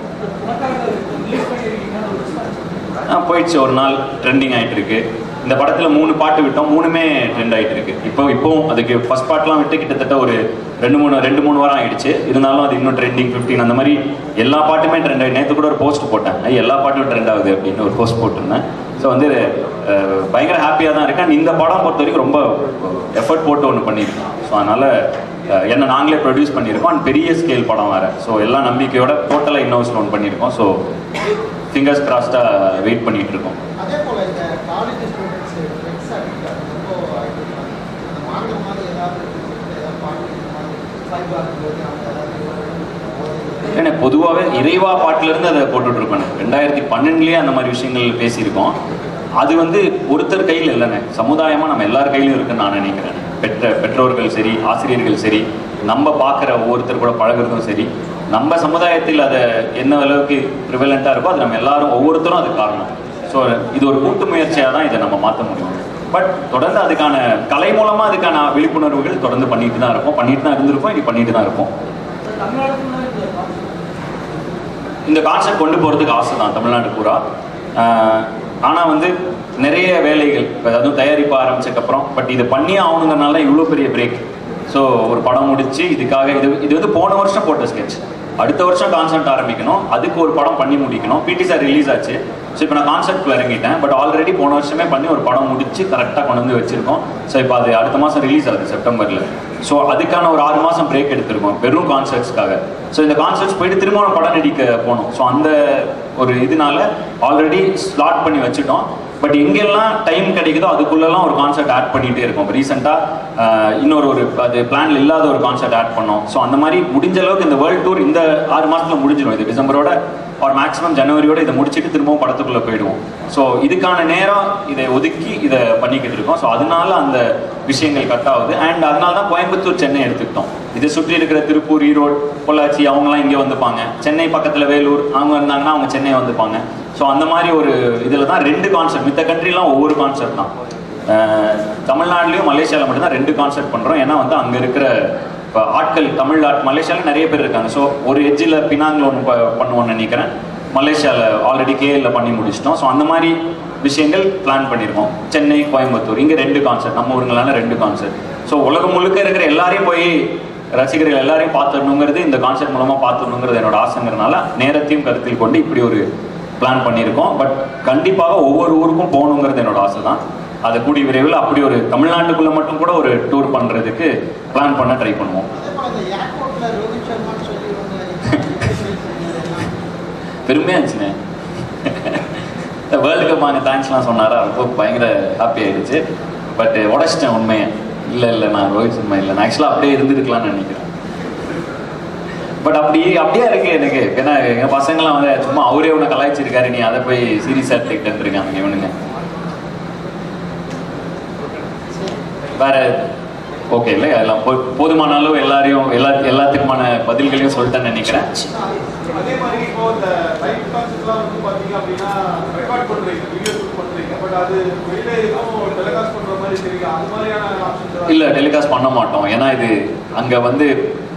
போயிடுச்சு, ஒரு நாள் ட்ரெண்டிங் ஆகிட்டு இருக்கு. இந்த படத்தில் 3 பாட்டு விட்டோம், 3மே ட்ரெண்ட் ஆகிட்டு இருக்கு. இப்போவும் அதுக்கு ஃபர்ஸ்ட் பாட்லாம் விட்டு கிட்டத்தட்ட ஒரு 2-3 வாரம் ஆயிடுச்சு. இருந்தாலும் அது இன்னும் ட்ரெண்டிங் 15 அந்த மாதிரி எல்லா பாட்டுமே ட்ரெண்ட் ஆகி, நேற்று கூட ஒரு போஸ்ட் போட்டேன், எல்லா பாட்டும் ட்ரெண்ட் ஆகுது அப்படின்னு ஒரு போஸ்ட் போட்டிருந்தேன். ஸோ வந்து பயங்கர ஹாப்பியாக தான் இருக்கேன். இந்த படம் பொறுத்த வரைக்கும் ரொம்ப எஃபர்ட் போட்டு ஒன்று பண்ணியிருக்கேன். ஸோ அதனால் என்ன நாங்களே ப்ரொடியூஸ் பண்ணியிருக்கோம், அண்ட் பெரிய ஸ்கேல் படம் வேறு. ஸோ எல்லா நம்பிக்கையோட டோட்டலாக இன்னோவேஷன் ஒன்று பண்ணியிருக்கோம். ஸோ ஃபிங்கர்ஸ் கிராஸ்டாக வெயிட் பண்ணிகிட்டு இருக்கோம். அதே போல் இந்த காலேஜ் ஸ்டூடெண்ட்ஸ் எனக்கு பொதுவாகவே இறைவா பாட்டிலேருந்து அதை போட்டுட்ருப்பேன். 2012 அந்த மாதிரி விஷயங்கள் பேசியிருக்கோம். அது வந்து ஒருத்தர் கையில் இல்லைண்ணே, சமுதாயமாக நம்ம எல்லார் கையிலும் இருக்குன்னு நான் நினைக்கிறேன். பெற்றோர்கள் சரி, ஆசிரியர்கள் சரி, நம்ம பார்க்குற ஒவ்வொருத்தர் கூட பழகிறதும் சரி, நம்ம சமுதாயத்தில் அதை என்ன அளவுக்கு ப்ரிவலண்ட்டாக இருக்கோ அது நம்ம எல்லாரும் ஒவ்வொருத்தரும் அது காரணம். ஸோ இது ஒரு கூட்டு முயற்சியாக தான் இதை நம்ம மாற்ற முடியும். பட் தொடர்ந்து அதுக்கான கலை மூலமாக அதுக்கான விழிப்புணர்வுகள் தொடர்ந்து பண்ணிட்டு தான் இருப்போம், பண்ணிட்டு தான் இருந்திருப்போம், இது பண்ணிட்டு தான் இருப்போம். இந்த கான்செப்ட் கொண்டு போகிறதுக்கு ஆசை தான் தமிழ்நாடு பூரா. ஆனால் வந்து நிறைய வேலைகள், அதுவும் தயாரிப்பு ஆரம்பிச்சதுக்கப்புறம், பட் இது பண்ணியே ஆகணுங்கிறனால இவ்வளோ பெரிய பிரேக். ஸோ ஒரு படம் முடிச்சு இதுக்காக இது வந்து போன வருஷம் போட்ட ஸ்கெட்ச், அடுத்த வருஷம் கான்செப்ட் ஆரம்பிக்கணும், அதுக்கு ஒரு படம் பண்ணி முடிக்கணும். பிடி சார் ரிலீஸ் ஆச்சு. ஸோ இப்போ நான் கான்செப்ட் இறங்கிட்டேன், பட் ஆல்ரெடி போன வருஷமே பண்ணி ஒரு படம் முடிச்சு கரெக்டாக கொண்டு வந்து வச்சிருக்கோம். ஸோ இப்போ அது அடுத்த மாதம் ரிலீஸ் ஆகுது செப்டம்பரில். ஸோ அதுக்கான ஒரு 6 மாதம் பிரேக் எடுத்திருக்கோம் வெறும் கான்செப்ட்ஸ்க்காக. ஸோ இந்த கான்செப்ட்ஸ் போயிட்டு திரும்ப படம் நடிக்க போகணும். ஸோ அந்த ஒரு இதனால ஆல்ரெடி ஸ்லாட் பண்ணி வச்சுட்டோம். பட் எங்கெல்லாம் டைம் கிடைக்குதோ அதுக்குள்ளெல்லாம் ஒரு கான்செப்ட் ஆட் பண்ணிகிட்டே இருக்கும். இப்போ ரீசெண்டாக இன்னொரு அது பிளானில் இல்லாத ஒரு கான்செப்ட் ஆட் பண்ணோம். ஸோ அந்த மாதிரி முடிஞ்ச அளவுக்கு இந்த வேர்ல்டு டூர் இந்த 6 மாதத்தில் முடிஞ்சிடும். இது டிசம்பரோட ஒரு மேக்ஸிமம் ஜனவரியோட இதை முடிச்சுட்டு திரும்பவும் படத்துக்குள்ளே போயிடுவோம். ஸோ இதுக்கான நேரம் இதை ஒதுக்கி இதை பண்ணிக்கிட்டு இருக்கோம். ஸோ அதனால அந்த விஷயங்கள் கட் ஆகுது. அண்ட் அதனால தான் கோயம்புத்தூர், சென்னை எடுத்துக்கிட்டோம். இதை சுற்றி இருக்கிற திருப்பூர், ஈரோடு, பொள்ளாச்சி அவங்களாம் இங்கே வந்துப்பாங்க. சென்னை பக்கத்தில் வேலூர் அவங்க இருந்தாங்கன்னா அவங்க சென்னை வந்துப்பாங்க. ஸோ அந்த மாதிரி ஒரு இதில் தான் 2 கான்செப்ட். மித்த கண்ட்ரிலாம் ஒவ்வொரு கான்செப்ட் தான். தமிழ்நாட்டிலையும் மலேசியாவில் மட்டும்தான் 2 கான்செப்ட் பண்ணுறோம். ஏன்னா வந்து அங்கே இருக்கிற இப்போ ஆட்கள் மலேசியாவில் நிறைய பேர் இருக்காங்க. ஸோ ஒரு எட்ஜில் பினாங்கில் ஒன்று பண்ணுவோன்னு நினைக்கிறேன். மலேசியாவில் ஆல்ரெடி கேஎல்ல பண்ணி முடிச்சிட்டோம். ஸோ அந்த மாதிரி விஷயங்கள் பிளான் பண்ணியிருக்கோம். சென்னை, கோயம்புத்தூர் இங்கே 2 கான்செப்ட், நம்ம ஊருங்களான 2 கான்செப்ட். ஸோ உலகம் முழுக்க இருக்கிற எல்லாரையும் போய் ரசிகர்கள் எல்லாரையும் பார்த்துடணுங்கிறது, இந்த கான்செப்ட் மூலமாக பார்த்துடணுங்கிறது என்னோட ஆசைங்கிறதுனால நேரத்தையும் கருத்தில் கொண்டு இப்படி ஒரு பிளான் பண்ணியிருக்கோம். பட் கண்டிப்பாக ஒவ்வொரு ஊருக்கும் போகணுங்கிறது என்னோட ஆசை தான். அது கூடிய விரைவில் அப்படி ஒரு தமிழ்நாட்டுக்குள்ளே மட்டும் கூட ஒரு டூர் பண்ணுறதுக்கு பிளான் பண்ண ட்ரை பண்ணுவோம். பெருமையாக இருந்துச்சுண்ணே. வேர்ல்டு கப் வாங்க தேங்க்ஸ்லாம் சொன்னாரா, ரொம்ப பயங்கர ஹாப்பி ஆகிடுச்சு. பட் உடச்சிட்டேன் உண்மையை. இல்லை நான் ரோஹித் சர்மா இல்லை, நான் ஆக்சுவலாக அப்படியே இருந்துருக்கலாம்னு நினைக்கிறேன். பட் அப்படியே இருக்கு எனக்கு. ஏன்னா எங்கள் பசங்களாம் வந்து சும்மா அவரே ஒன்று கலாய்ச்சிருக்காரு, நீ அதை போய் சீரியஸாக எடுத்துக்கிட்டு இருக்காங்க இவனுங்க. வேற ஓகே இல்லை, எல்லாம் போதுமான அளவு எல்லாத்துக்குமான பதில்களையும் சொல்லிட்டேன்னு நினைக்கிறேன். அதே மாதிரி இப்போ இந்த லைவ் கான்செப்ட்லாம் வந்து பார்த்தீங்க அப்படின்னா ரெக்கார்ட் பண்ணுறீங்க, வீடியோ ஷூட் பண்ணுறீங்க, பட் அது வெளியில எதுவும் டெலிகாஸ்ட் பண்ணுற மாதிரி தெரியுங்க, அது மாதிரியான ஆப்ஷன்ஸ் இல்லை டெலிகாஸ்ட் பண்ண மாட்டோம். ஏன்னா இது அங்கே வந்து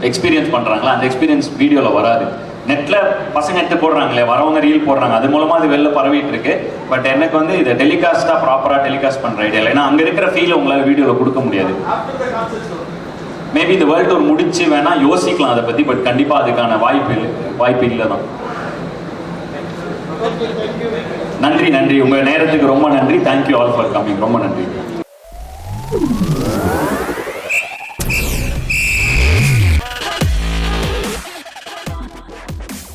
எக்ஸ்பீரியன்ஸ் பண்ணுறாங்களா, அந்த எக்ஸ்பீரியன்ஸ் வீடியோவில் வராது. நெட்டில் பசங்க எடுத்து போடுறாங்களே, வரவங்க ரீல் போடுறாங்க, அது மூலமாக அது வெளில பரவிட்டு இருக்கு. பட் எனக்கு வந்து இதை டெலிகாஸ்ட்டாக ப்ராப்பராக டெலிகாஸ்ட் பண்ணுற ஐடியா இல்லை. ஏன்னா அங்கே இருக்கிற ஃபீல் உங்களால் வீடியோவில் கொடுக்க முடியாது. மேபி இந்த வேர்ல்டு டூர் முடிச்சு வேணா யோசிக்கலாம் அதை பற்றி. பட் கண்டிப்பாக அதுக்கான வாய்ப்பு இல்லை தான். நன்றி உங்கள் நேரத்துக்கு ரொம்ப நன்றி. Thank you all for coming. ரொம்ப நன்றி.